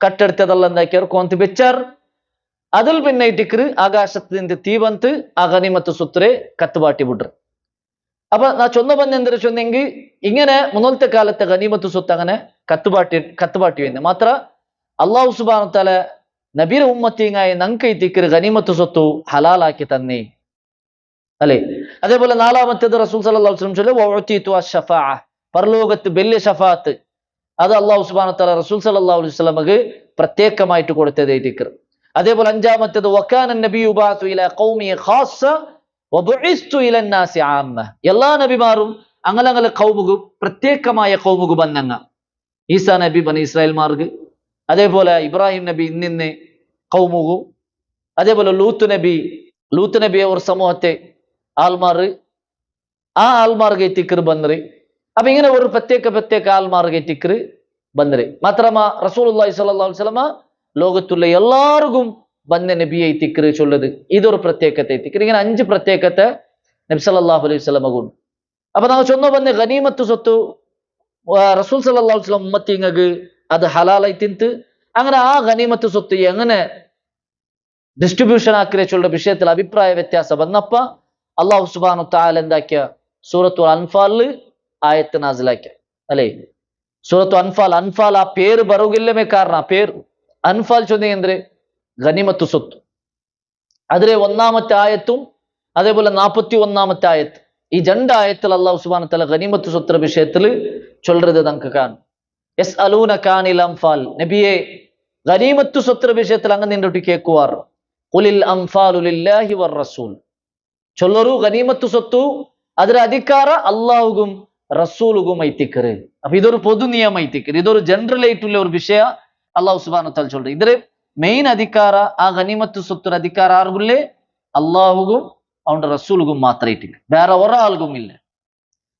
കട്ടെടുത്തതെല്ലാം എന്താക്കിയവർ കോന്ത് വെച്ചാർ. അതിൽ പിന്നെ ഇട്ടിക്കറ് ആകാശത്തിന്റെ തീ വന്ന് ആ ഗനീമത്ത് സ്വത്തിരെ കത്തുപാട്ടി വിടും. അപ്പൊ നാ ചൊന്ന ಬಂದೆಂದ್ರೆ ചൊന്നെങ്കിൽ ഇങ്ങനെ മുന്നത്തെ കാലത്തെ ഗനീമത്ത് സ്വത്ത് അങ്ങനെ കത്തുപാട്ടി വരുന്നത് മാത്ര അള്ളാഹു സുബ്ഹാനഹു വ തആല നബിയുടെ ഉമ്മത്തിങ്ങായി നങ്കൈത്തിക്കറ് ഗനീമത്ത് സ്വത്തു ഹലാലാക്കി തന്നെ അല്ലെ. അതേപോലെ നാലാമത്തേത് റസൂൽ സല്ലല്ലാഹു അലൈഹി വസല്ലം ചൊല്ലി വഉതീതു അശ്ശഫാഅ, പരലോകത്ത് വലിയ ഷഫാത്ത് അത് അള്ളാഹു സുബ്ഹാനഹു വ തആല റസൂൽ സല്ലല്ലാഹു അലൈഹി വസല്ലമക്ക് പ്രത്യേകമായിട്ട് കൊടുത്തത് ദിക്ർ. അതേപോലെ അഞ്ചാമത്തേത് വകാന നബിയു യുബഅതു ഇലാ ഖൗമി ഖാസ്സ വബുഇസ്തു ഇലൻ നാസി ആമ്മ, എല്ലാ നബിമാരും അങ്ങനെ ഖൗമുകു പ്രത്യേകമായ ഖൗമുകു ബന്നങ്ങ. ഈസാ നബി ബനി ഇസ്രായേൽ മാർഗ്, അതേപോലെ ഇബ്രാഹിം നബി ഇന്നിന്ന് ഖൗമുകു, അതേപോലെ ലൂത്ത് നബിയെ ഒരു സമൂഹത്തെ ആൾമാർ ആ ആൾമാർഗെ തിക്കറ് ബന്നറ്. അപ്പൊ ഇങ്ങനെ ഒരു പ്രത്യേക ആൾമാർഗെ തിക്കറ് ബന്നറ്. മാത്രമാ റസൂലുള്ളാഹി സ്വല്ലല്ലാഹു അലൈഹി വസല്ലമ ലോകത്തുള്ള എല്ലാവർക്കും ബന്ന നബിയെ തിക്കറ് ചൊല്ലത് ഇതൊരു പ്രത്യേകത്തെ തിക്കറ്. ഇങ്ങനെ 5 പ്രത്യേകത്തെ നബി സല്ലല്ലാഹു അലൈഹി വസല്ലമ കൊണ്ട്. അപ്പൊ നമ്മൾ ചൊന്ന ബന്ന ഗനീമത്ത് സ്വത്ത് റസൂൽ സല്ലല്ലാഹു അലൈഹി വസല്ലം ഉമ്മത്തിങ്ങക്ക് അത് ഹലാലായി തിന്ത് അങ്ങനെ ആ ഗനീമത്ത് സ്വത്ത് എങ്ങനെ ഡിസ്ട്രിബ്യൂഷൻ ആക്കിയ ചൊല്ലുന്ന വിഷയത്തിൽ അഭിപ്രായ വ്യത്യാസം വന്നപ്പ അള്ളാഹു സുബ്ഹാനഹു വ തആല എന്താക്കിയ സൂറത്തുൽ അൻഫാലിൽ ആയത്ത് നാസിലാക്കിയ അല്ലെ. സൂറത്തു അൻഫാൽ ആ പേര് ಬರುವುದಿಲ್ಲವೇ ಕಾರಣ ಆ പേര് അൻഫാൽ ചൊന്നിയ ಅಂದ್ರೆ ഗനീമത്ത് സ്വത്ത്. അതിലെ 1ാമത്തെ ആയത്തും അതേപോലെ 41ാമത്തെ ആയത്ത് ഈ 2 ആയത്തിൽ അള്ളാഹു സുബ്ഹാനഹു വ തആല ഗനീമത്ത് സ്വത്തിന്റെ വിഷയത്തിൽ ചൊല്ലുന്നത് നമുക്ക് കാണും. യസ്അലൂനക അനിൽ അൻഫാൽ, നബിയെ ഗനീമത്ത് സ്വത്തിന്റെ വിഷയത്തിൽ അങ്ങ് നിന്നോട്ട് കേൾക്കുവാർ. ഖുലിൽ അൻഫാലു ലില്ലാഹി വർ റസൂൽ, ചൊല്ലറു ഗനീമത്ത് സ്വത്തു ಅದರ ಅಧಿಕಾರ ಅಲ್ಲಾಹುಗುಂ റസൂലുകും ಐತಿക്കറ്. അപ്പൊ ഇതൊരു പൊതു നിയമം ಐತಿക്കറ്, ഇതൊരു ജനറൽ ആയിട്ടുള്ള ഒരു വിഷയ അള്ളാഹു സുബ്ഹാനഹു വ തആല ചൊല്ലുന്നത്. ഇതിലെ മെയിൻ അധികാര ആ ഗനീമത്ത് സ്വത്തിന് അധികാര ആർക്കുള്ളേ അള്ളാഹുകും അവന്റെ റസൂലുകും മാത്രമേ ഇട്ടിക്ക്, വേറെ ഒരാൾക്കും ഇല്ല.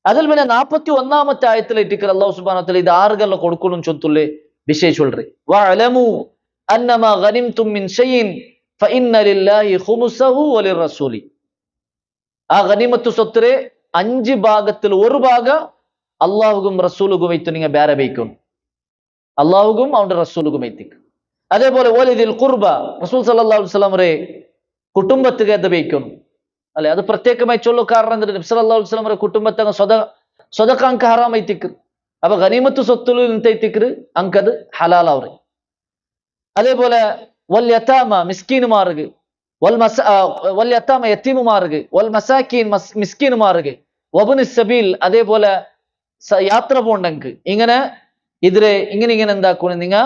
അതിൽ പിന്നെ 41ാമത്തെ ആയത്തിൽ ഇട്ടിക്കറ് അള്ളാഹു സുബ്ഹാനഹു വ തആല ഇത് ആർക്കെല്ലാം കൊടുക്കണം ചൊല്ലുള്ളേ വിഷയം ചൊല്ലറ്. വഅലമു അന്നമാ ഗനിംതും മിൻ ഷൈഇൻ ഫഇന്ന ലില്ലാഹി ഖുമുസഹു വലിർറസൂലി, ആ ഗനീമത്ത് സ്വത്തിലെ 5 ഭാഗത്തിൽ ഒരു ഭാഗം അള്ളാഹുകും റസൂലുകും വൈത്ത് നിങ്ങൾ ಬೇರೆ ബൈക്കും, അള്ളാഹുകും അവന്റെ റസൂലുകും വൈത്തിക്ക്. അതേപോലെ വലിദിൽ ഖുർബ, റസൂൽ സല്ലല്ലാഹു അലൈഹി വസല്ലമരെ കുടുംബത്തിಗೆ അത് ബൈക്കും അല്ലെ. അത് പ്രത്യേകമായി ചൊല്ലു കാരണം എന്തിന് നബി സല്ലല്ലാഹു അലൈഹി വസല്ലമരെ കുടുംബത്തെ സ്വതക്ക അങ്ക ഹറാം ಐತಿക്ക്. അപ്പൊ ഗനീമത്ത് സ്വത്തുలు നിന്തൈത്തിക്ക് അങ്കത് ഹലാൽ അവർ. അതേപോലെ വൽ യതാമ മിസ്കീനുമാർക്ക്, വൽ യതാമ യതീമുമാർക്ക്, വൽ മസാക്കീൻ മിസ്കീനുമാർക്ക്, വബ്നു സബീൽ അതേപോലെ യാത്ര പോണ്ടെങ്കിൽ ഇങ്ങനെ ഇതിലെ ഇങ്ങനെ എന്താക്കണം നിങ്ങൾ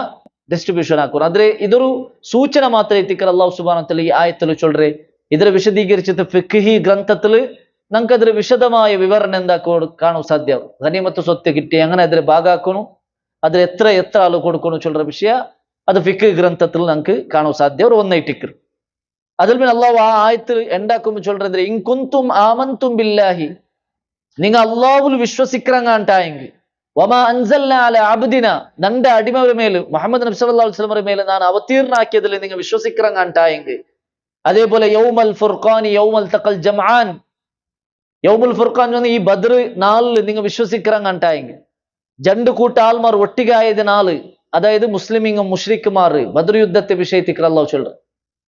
ഡിസ്ട്രിബ്യൂഷൻ ആക്കണം. അതിലെ ഇതൊരു സൂചന മാത്രമേ എത്തിക്കൽ അള്ളാഹു സുബ്ഹാനഹു വ തആല ഈ ആയത്തിൽ ചൊല്ലറേ. ഇതിലെ വിശദീകരിച്ചിട്ട് ഫിഖ്ഹി ഗ്രന്ഥത്തിൽ നമുക്ക് അതിൽ വിശദമായ വിവരണം കാണാൻ സാധ്യം. ഗനീമത്ത് സ്വത്ത് കിട്ടി അങ്ങനെ അതിൽ ഭാഗാക്കണം, അതിൽ എത്ര ആൾ കൊടുക്കണം ചൊല്ലറ വിഷയ അത് ഫിഖ് ഗ്രന്ഥത്തിൽ നമുക്ക് കാണാൻ സാധ്യം. ഒരു ഒന്നൈറ്റിക്കർ അതിൽ പിന്നെ അള്ളാഹു ആ ആയത്തിൽ ഉണ്ടാക്കുമ്പോൾ ചൊല്ലറ ഇൻകുന്തും ആമന്തും ബില്ലാഹി, നിങ്ങൾ അള്ളാഹുൽ വിശ്വസിക്കറങ്ങാണ്ടായെങ്കിൽ വമാ അൻസൽനാ അലാ അബ്ദിന, നന്റെ അടിമയുടെ മേൽ മുഹമ്മദ് നബി സല്ലല്ലാഹു അലൈഹി വസല്ലമയുടെ മേൽ ഞാൻ അവതീർണാക്കിയതിൽ നിങ്ങൾ വിശ്വസിക്കറങ്ങാണ്ടായെങ്കിൽ. അതേപോലെ യൗമൽ ഫുർഖാനി യൗമൽ തഖൽ ജംആൻ, യൗമുൽ ഫുർഖാൻ ഈ ബദർ നാളിൽ നിങ്ങൾ വിശ്വസിക്കറങ്ങാണ്ടായെങ്കിൽ 2 കൂട്ട ആൾമാർ ഒട്ടികായത് നാള്, അതായത് മുസ്ലിമീങ്ങും മുഷ്രിക്കുമാർ ബദർ യുദ്ധത്തെ വിഷയത്തിക്ക് അള്ളാഹു ചൊല്ലു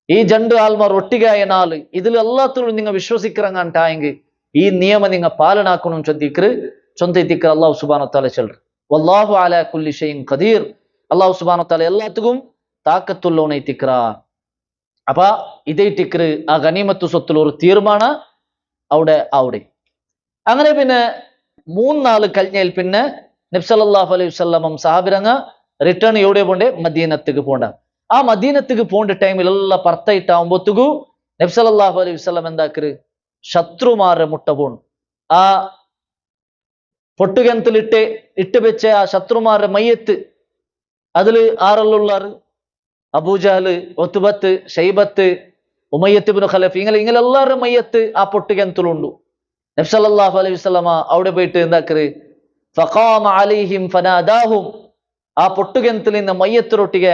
ഈ 2 ആൾമാർ ഒട്ടികായ നാള് ഇതിൽ എല്ലാത്തിലും നിങ്ങൾ വിശ്വസിക്കറങ്ങാണ്ടായെങ്കിൽ ഈ നിയമം നിങ്ങൾ പാലനാക്കണം ചൊന്തിക്കർ അള്ളാഹു സുബ്ഹാനഹു വ തആല ചൊല്ലു. വല്ലാഹു അലാ കുല്ലി ഷൈഇൻ ഖദീർ, അള്ളാഹു സുബ്ഹാനഹു വ തആല എല്ലാത്തിനും താക്കത്തുള്ളവനൈത്തിക്കറ. അപ്പൊ ഇതൈത്തിക്കറ് ആ ഗനീമത്ത് സ്വത്തിൽ ഒരു തീർമാനം അവിടെ അങ്ങനെ പിന്നെ 3 നാൾ കഴിഞ്ഞാൽ പിന്നെ നബി സല്ലല്ലാഹു അലൈഹി വസല്ലം സഹാബിരങ്ങ റിട്ടേൺ എവിടെ പോണ്ടേ മദീനത്തേക്ക് പോണ്ട. ആ മദീനത്തേക്ക് പോണ്ട ടൈമിൽ എല്ലാം പർത്തായിട്ടാവുമ്പോഴത്തേക്കും നബി സല്ലല്ലാഹു അലൈഹി വസല്ലം എന്താക്കര് ശത്രുമാരെ മുട്ട പോണു. ആ പൊട്ടുകെന്തലിട്ട് വെച്ച ആ ശത്രുമാരുടെ മയ്യത്ത് അതിൽ ആറെല്ലുള്ളാറ് അബൂജഹൽ, ഒത്തുബത്ത്, ഷൈബത്ത്, ഉമയ്യത്ത് ഇബ്നു ഖലഫ് ഇങ്ങനെ എല്ലാവരുടെ മയ്യത്ത് ആ പൊട്ടുകെന്തലുണ്ട്. നബി സല്ലല്ലാഹു അലൈഹി വസല്ലമ അവിടെ പോയിട്ട് എന്താക്കര് ഫഖാമ അലൈഹിം ഫനാദാഹും, ആ പൊട്ടുകിണറ്റിൽ നിന്ന് മയ്യത്തിരൊട്ടിಗೆ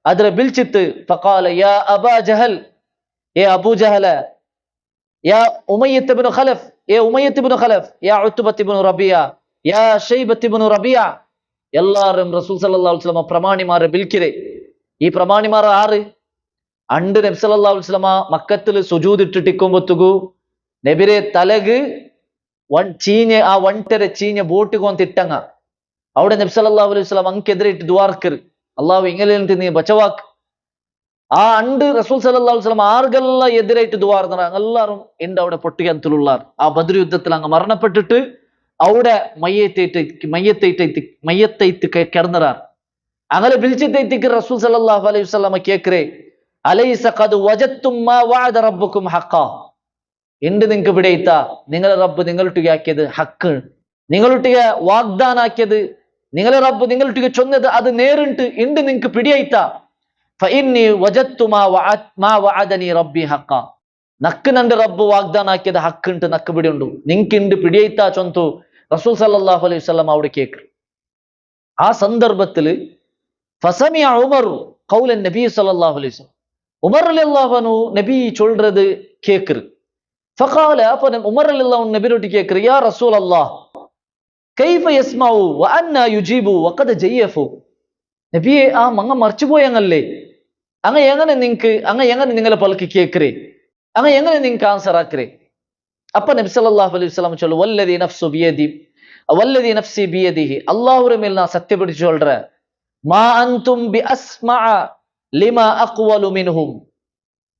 ಅದರ ಬಿಲ್ಚಿತ್ತು. ഫഖാല യാ അബാ ജഹൽ, ഏ അബൂ ജഹല, യാ ഉമയ്യത്ത് ഇബ്നു ഖലഫ്, ഏ ഉമയ്യത്ത് ഇബ്നു ഖലഫ്, യാ ഉത്ബത്ത് ഇബ്നു റബിയ, യാ ഷൈബത്ത് ഇബ്നു റബിയ. എല്ലാരും റസൂൽ സല്ലല്ലാഹു അലൈഹി വസല്ലം പ്രമാണിമാരെ വിളിക്കിരെ. ഈ പ്രമാണിമാർ ആറ്? അണ്ട് നബി സല്ലല്ലാഹു അലൈഹി വസല്ലം മക്കത്തിൽ സുജൂദ് ഇട്ടിട്ടിക്കുമ്പൊത്തുകു നബിരെ തലഗ് ആ ಒಂಟರೆ ಚೀഞ്ഞ ಬೋಟಿಗೊಂತ ಇಟ್ಟಂಗ അവിടെ നബി സല്ലല്ലാഹു അലൈഹി വസല്ലം അങ്കെതിരിട്ട് ദുആർക്കറ്, അല്ലാഹു ഇങ്ങനെയിട്ട് നീ ബച്ചവാക്ക്. ആ അണ്ട് റസൂൽ സല്ലല്ലാഹു അലൈഹി വസല്ലം ആർക്കെല്ലാം എതിരായിട്ട് ദുആർന്നറ എല്ലാരും ഉണ്ട് അവിടെ പൊട്ടിക്കനത്തിലുള്ളാർ. ആ ബദ്ർ യുദ്ധത്തിൽ അങ്ങ് മരണപ്പെട്ടിട്ട് അവിടെ മയ്യത്തൈത്ത് കിടന്നറാർ. അങ്ങനെ വിളിച്ചിട്ടേക്ക് റസൂൽ സല്ലല്ലാഹു അലൈഹി വസല്ലം കേക്കറേ, അലൈസ ഖദ് വജത്തും മാ വഅദ റബ്ബുക്കും ഹഖാ, ഉണ്ട് നിങ്ങൾക്ക് പിടിയിത്ത നിങ്ങളെ റബ്ബ് നിങ്ങളൊട്ടിಗೆ ആക്കിയത് ഹക്ക്, നിങ്ങളൊട്ടിಗೆ വാഗ്ദാന ആക്കിയത്, നിങ്ങളെ റബ്ബ് നിങ്ങളൊട്ടിಗೆ ചൊന്നത് അത് നേരിട്ട് ഉണ്ട് നിങ്ങൾക്ക് പിടിയായിത്ത. ഫഇന്നി വജത്തു മാ വഅദനി റബ്ബി ഹഖാ, നക്ക് നന്റെ റബ്ബ് വാഗ്ദാന ആക്കിയത് ഹക്ക് ഉണ്ട്, നക്ക് പിടിയുണ്ട്, നിങ്ങൾക്കുണ്ട് പിടിയായിത്ത ചൊന്തു റസൂൽ സല്ലല്ലാഹു അലൈഹി വസല്ലം അവിടെ കേക്ക്. ആ സന്ദർഭത്തിൽ ഫസമിയ ഉമർ ഖൗലൻ നബി സല്ലല്ലാഹു അലൈഹി വസല്ലം, ഉമർ റളിയല്ലാഹു അൻഹു നബി ചൊல்றது കേക്ക്. ഫഖാല, അപ്പോൾ ഉമർ റളിയല്ലാഹു അൻഹു നബിയോട് കേക്ക്, യാ റസൂലല്ലാഹ് കൈഫ യസ്മഉ വഅന്ന യുജീബു വഖദ ജയ്യഫു. നബിയെ, ആ മങ്ങ മറിച്ചുപോയങ്ങല്ലേ, അങ്ങ് എങ്ങനെ നിങ്ങളെ പൽക്ക് കേക്കറേ, അങ്ങ് എങ്ങനെ നിങ്ങൾക്ക് ആൻസർ ആക്കറേ. അപ്പൊ നബി സല്ലല്ലാഹു അലൈഹി വസല്ലം ചൊല്ലു, വല്ലദി നഫ്സി ബിയദിഹി, അല്ലാഹുവിന്റെ മേൽ ഞാൻ സത്യപിടിച്ചു ചൊല്றேன், മാ അൻതും ബിഅസ്മഅ ലിമാ അഖ്വലു മിൻഹും,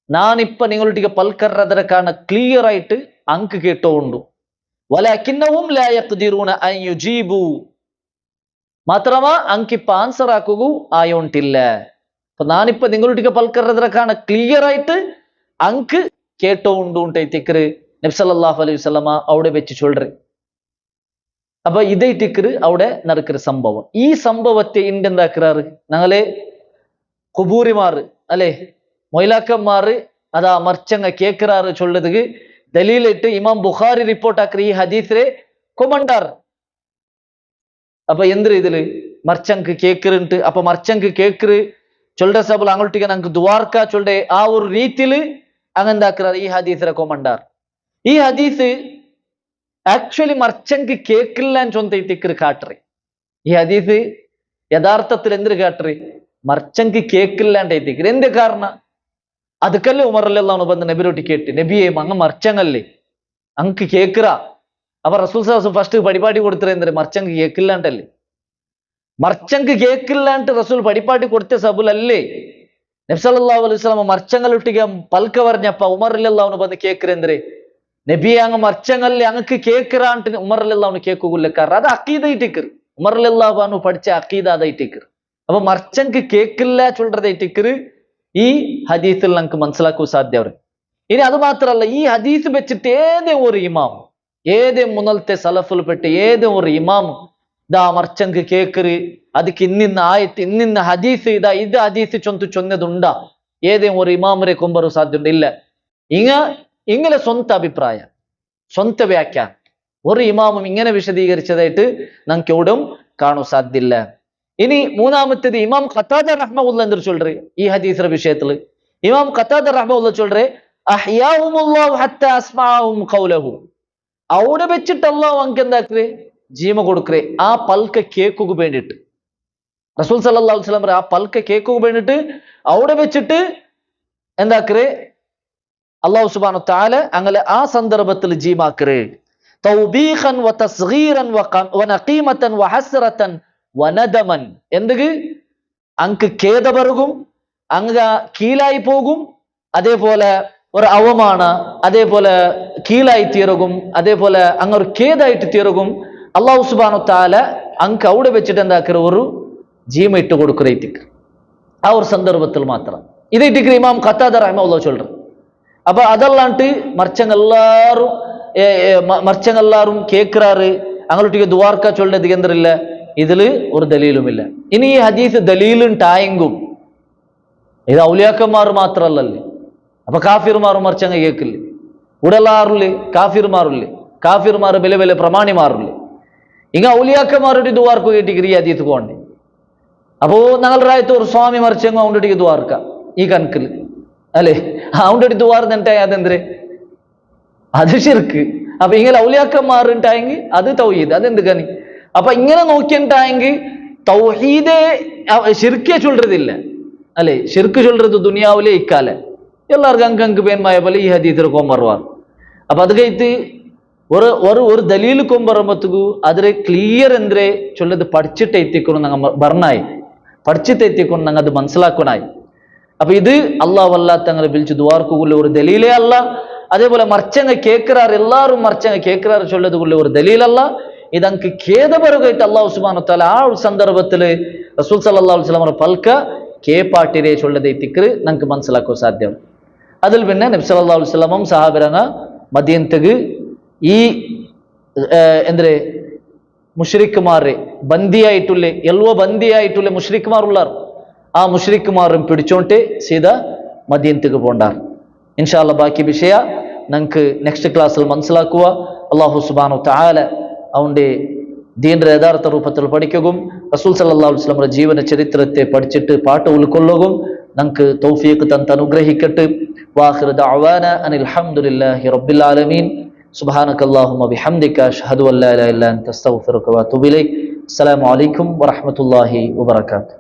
നാനിപ്പ നിങ്ങളുടെ പൽക്കറതരക്കാണ് ക്ലിയർ ആയിട്ട് അങ്ക് കേട്ടോണ്ടു. വലകിന്നഹും ലാ യഖ്ദിറൂന അൻ യുജീബു, മാത്രമാ അങ്കിപ്പ ആൻസർ ആക്കുക ആയോണ്ടില്ല. അപ്പൊ നാനിപ്പ നിങ്ങളുടെ പൽക്കറതരക്കാണ് ക്ലിയർ ആയിട്ട് അങ്ക് കേട്ടോണ്ടു തിക്കറ് നബി സല്ലല്ലാഹു അലൈഹി വസല്ലമ അവിടെ വെച്ച് ചൊല്றேன். അപ്പൊ ഇതേ തിക്കറ് അവിടെ നടക്കുന്ന സംഭവം. ഈ സംഭവത്തെ ഇണ്ടെന്താക്കാറ് ഞങ്ങളെ കുബൂരിമാർ അല്ലെ മൊയിലാക്കന്മാർ അതാ മർച്ചങ്ങ കേക്കറാറ് ചൊല്ലതുക്ക് ദലീലിട്ട് ഇമാം ബുഖാരി റിപ്പോർട്ട് ആക്കിற ഈ ഹദീസിലെ കൊമണ്ടാർ. അപ്പൊ എന്ത് ഇതില് മർച്ചങ്ക് കേക്കറുണ്ട്. അപ്പൊ മർച്ചങ്ക് കേക്കറ് ചൊല്ற സബൽ അങ്ങോട്ടേക്ക് ഞങ്ങൾക്ക് ദ്വാർക്ക ചൊല്ലെ ആ ഒരു രീതിയില് അങ്ങെന്താക്കാറ് ഈ ഹദീസിലെ കൊമണ്ടാർ. ഈ ഹദീസ് ആക്ച്വലി മർച്ചങ്ക് കേക്കില്ല ചൊന്തൈത്തിക്കറ് കാട്ടറി. ഈ ഹദീസ് യഥാർത്ഥത്തിൽ എന്തൊരു കാട്ടറി, മർച്ചങ്ക് കേക്കില്ലാണ്ടൈത്തിക്കറ്. എന്ത് കാരണം? ಅದಕ್ಕಲ್ಲೇ ಉಮರ್ ರಲಿಯಲ್ಲಾಹು ಅನ್ಹು ಬಂದು ನಬಿರೊಟ್ಟಿ ಕೇಟ್ಟು, ನಬಿಯೇ ಮಂಗ ಮರ್ಚಂಗಲ್ಲಿ ಅಂಕ್ ಕೇಕ್ರ. അവർ റസൂൽ സല്ലല്ലാഹു ഫസ്റ്റ് പരിപാടി കൊടുത്തിരുന്നത് മർച്ചങ്ക് കേക്കില്ലാണ്ടല്ലേ. മർച്ചങ്ക് കേക്കില്ലാണ്ട് റസൂൽ പരിപാടി കൊടുത്ത സബുലല്ലേ നബി സല്ലല്ലാഹു അലൈഹി വസല്ലം മർച്ചങ്ങളൊಟ್ಟಿಗೆ പൽക്ക പറഞ്ഞപ്പ ഉമർ റളിയല്ലാഹു അൻഹു ಬಂದು കേക്കിരെಂದ್ರೆ നബിയെ അങ്ങ് മർച്ചങ്ങಲ್ಲಿ അങ്ങക്ക് കേക്കിറാണ്ട് ഉമർ റളിയല്ലാഹു അൻഹു കേക്കുകില്ല. കാരണം അത് അഖീദ ഇട്ടിക്കർ, ഉമർ റളിയല്ലാഹു അൻഹു പഠിച്ച അഖീദ അതായിട്ടിക്കർ. അപ്പൊ മർച്ചങ്ക് കേക്കില്ല ചൊല്ലറതായിട്ടിക്കർ ഈ ഹദീസിൽ നമുക്ക് മനസ്സിലാക്കാൻ സാധ്യവർ. ഇനി അത് മാത്രമല്ല, ഈ ഹദീസ് വെച്ചിട്ട് ഏതേ ഒരു ഇമാം, ഏതേ മുന്നലത്തെ സലഫിൽ പെട്ട ഏതേ ഒരു ഇമാം ഇതാ മർച്ചങ്ക് കേക്കറ് ಅದಕ್ಕೆ ಇನ್ನಿನ್ನ ಆಯತ್ ಇನ್ನಿನ್ನ ಹದೀಸ್ ಇದು ಹದೀಸ್ ಚೊನ್ನದುಂಡ ಏದೇ ಒಂದು ಇಮಾಮರೆ ಕೊಂಬರು ಸಾಧ್ಯ ಇಲ್ಲ. ഇങ്ങനെ സ്വന്തം അഭിപ്രായം, സ്വന്തം വ്യാഖ്യാനം ഒരു ഇമാമും ഇങ്ങനെ വിശദീകരിച്ചതായിട്ട് നമുക്ക് എവിടും കാണാൻ സാധ്യല്ല. ഇനി മൂന്നാമത്തേത് ഇമാം ഖതാദ റഹ്മഹുല്ലാഹ് എന്ന് ചൊല്ലുറേ ഈ ഹദീസിന്റെ വിഷയത്തിൽ. ഇമാം ഖതാദ റഹ്മഹുല്ലാഹ് ചൊല്ലുറേ അഹ്യാഹുമുല്ലാഹു ഹത്താ അസ്മഅഹും ഖൗലഹു, അവിടെ വെച്ചിട്ട് അല്ലാഹു അങ്ക് എന്താക്കറേ ജീവ കൊടുക്കറേ ആ പൽക്ക കേക്കുക വേണ്ടിയിട്ട്. റസൂൽ സല്ലല്ലാഹു അലൈഹി വസല്ലം ആ പൽക്ക കേക്കുക വേണ്ടിയിട്ട് അവിടെ വെച്ചിട്ട് എന്താക്കറേ അല്ലാഹു സുബ്ഹാനഹു തആല അങ്ങനെ ആ സന്ദർഭത്തിൽ ജീമാക്കറേ തൗബീഖൻ വ തസ്ഗീറൻ വ നഖീമതൻ വ ഹസ്റതൻ വനദമൻ. എന്തുക്ക് അങ്ക് ഖേദ പറകും, അങ്ങ് കീഴായി പോകും, അതേപോലെ ഒരു അവമാന, അതേപോലെ കീഴായി തീരുകും, അതേപോലെ അങ്ങ് ഒരു ഖേദായിട്ട് തീരുകും. അല്ലാഹു സുബ്ഹാനഹു തആല അങ്ക് അവിടെ വെച്ചിട്ട് എന്താക്കറ ഒരു ജീമ ഇട്ട് കൊടുക്കുറേത്തിക്ക് ആ ഒരു സന്ദർഭത്തിൽ മാത്രം. ഇതേറ്റിക്ക് ഇമാം ഖതാദ റഹ്മഹുല്ലാഹ് ചൊല്ലുറ. അപ്പൊ അതല്ലാണ്ട് മർച്ചങ്ങെല്ലാരും കേൾക്കാറ് അങ്ങോട്ടേക്ക് ദ്വാർക്ക ചൊല്ലത് എന്തില്ല, ഇതില് ഒരു ദലീലുമില്ല. ഇനി ഈ ഹദീസ് ദലീലുണ്ടായെങ്കും ഇത് ഔലിയാക്കന്മാർ മാത്രല്ലല്ലേ, അപ്പൊ കാഫിർമാറും മർച്ചങ്ങ കേൾക്കില്ലേ? ഇവിടെ എല്ലാറില്ലേ കാഫിർമാറില്ലേ? കാഫിർമാർ വില പ്രമാണിമാറില്ലേ? ഇങ്ങ ഔലിയാക്കന്മാരുടെ ദുവാർക്ക് കേട്ടിക്ക് ഈ അതീത്ത് പോകണ്ടേ. അപ്പോ ഞങ്ങളുടെ രാജ്യത്ത് ഒരു സ്വാമി മറിച്ചെങ്ങോ അവൻ്റെ ദ്വാർക്ക ഈ കണക്കിൽ അല്ലെ, അവൻ്റെ ദ്വാർന്നുണ്ടായി അതെന്തേ അത് ശിർക്ക്. അപ്പൊ ഇങ്ങനെ ഔലിയാക്കന്മാരുണ്ടായെങ്കിൽ അത് തൗഹീദ്, അതെന്ത് കനി. അപ്പൊ ഇങ്ങനെ നോക്കിയിട്ടായെങ്കിൽ തൗഹീദേ ഷിർക്കേ ചൊല്ലുறதில்ல അല്ലെ. ഷിർക്ക് ചൊല്ലുறது ദുനിയാവിലെ ഇക്കാല എല്ലാവർക്കും അങ്കങ്ക് പേന്മായ പോലെ ഈ ഹദീത്തിൽ കൊമ്പറുവാർ. അപ്പൊ അത് കഴിത്ത് ഒരു ദലീൽ കൊമ്പറുമ്പത്തുകു അതിരെ ക്ലിയർ എന്തേ ചൊല്ലത് പഠിച്ചിട്ട് എത്തിക്കണം ഞങ്ങൾ പറഞ്ഞായി, പഠിച്ചിട്ട് എത്തിക്കണം ഞങ്ങൾ അത് മനസ്സിലാക്കണായി. അപ്പൊ ഇത് അള്ളാഹു അല്ലാത്തങ്ങളെ വിളിച്ച് ദുവാർക്കുള്ള ഒരു ദലീലേ അല്ല. അതേപോലെ മർച്ചങ്ങ കേൾക്കാറ് എല്ലാവരും മർച്ചങ്ങ കേൾക്കാറ് ചൊല്ലതുള്ള ഒരു ദലീലല്ല. ഇതങ്ങൾക്ക് ഖേദപരമായിട്ട് അള്ളാഹു സുബ്ഹാനഹു വ തആല ആ ഒരു സന്ദർഭത്തില് റസൂൽ സല്ലല്ലാഹു അലൈഹി വസല്ലം പൽക്ക കേപ്പാട്ടിരെ ചൊല്ലത് എത്തിക്കറ് നമുക്ക് മനസ്സിലാക്കാൻ സാധ്യം. അതിൽ പിന്നെ നബി സല്ലല്ലാഹു അലൈഹി വസല്ലം സഹാബിരങ്ങ മദീനത്തേക്ക് ഈ എന്തേ മുശ്രിക്കുമാരെ ബന്ദിയായിട്ടുള്ള എൽവോ ബന്ദിയായിട്ടുള്ള മുശ്രിക്കുമാറുള്ളാർ, ആ മുശ്രിക്കുമാരും പിടിച്ചോണ്ട് സീദാ മദീനത്തേക്ക് പോണ്ടാർ. ഇൻഷാ അല്ലാഹ് ബാക്കി വിഷയ നമുക്ക് നെക്സ്റ്റ് ക്ലാസ്സിൽ മനസ്സിലാക്കുക. അല്ലാഹു സുബ്ഹാനഹു വ തആല അവന്റെ ദീനിന്റെ യഥാർത്ഥ രൂപത്തിൽ പഠിക്കുകയും റസൂൽ സല്ലല്ലാഹു അലൈഹി വസല്ലം ജീവന ചരിത്രത്തെ പഠിച്ചിട്ട് പാട്ട് ഉൾക്കൊള്ളുകയും നമുക്ക് തൗഫീഖ് തന്ന് അനുഗ്രഹിക്കട്ടെ. വാഖിറു ദഅവാന അനിൽ ഹംദുലില്ലാഹി റബ്ബിൽ ആലമീൻ. സുബ്ഹാനകല്ലാഹുമ്മ ബിഹംദിക അഷ്ഹദു അൻ ലാ ഇലാഹ ഇല്ല അൻത അസ്തഗ്ഫിറുക വ അത്തൂബു ഇലൈക്. അസ്സലാമു അലൈക്കും വറഹ്മത്തുള്ളാഹി വബറകാതുഹു.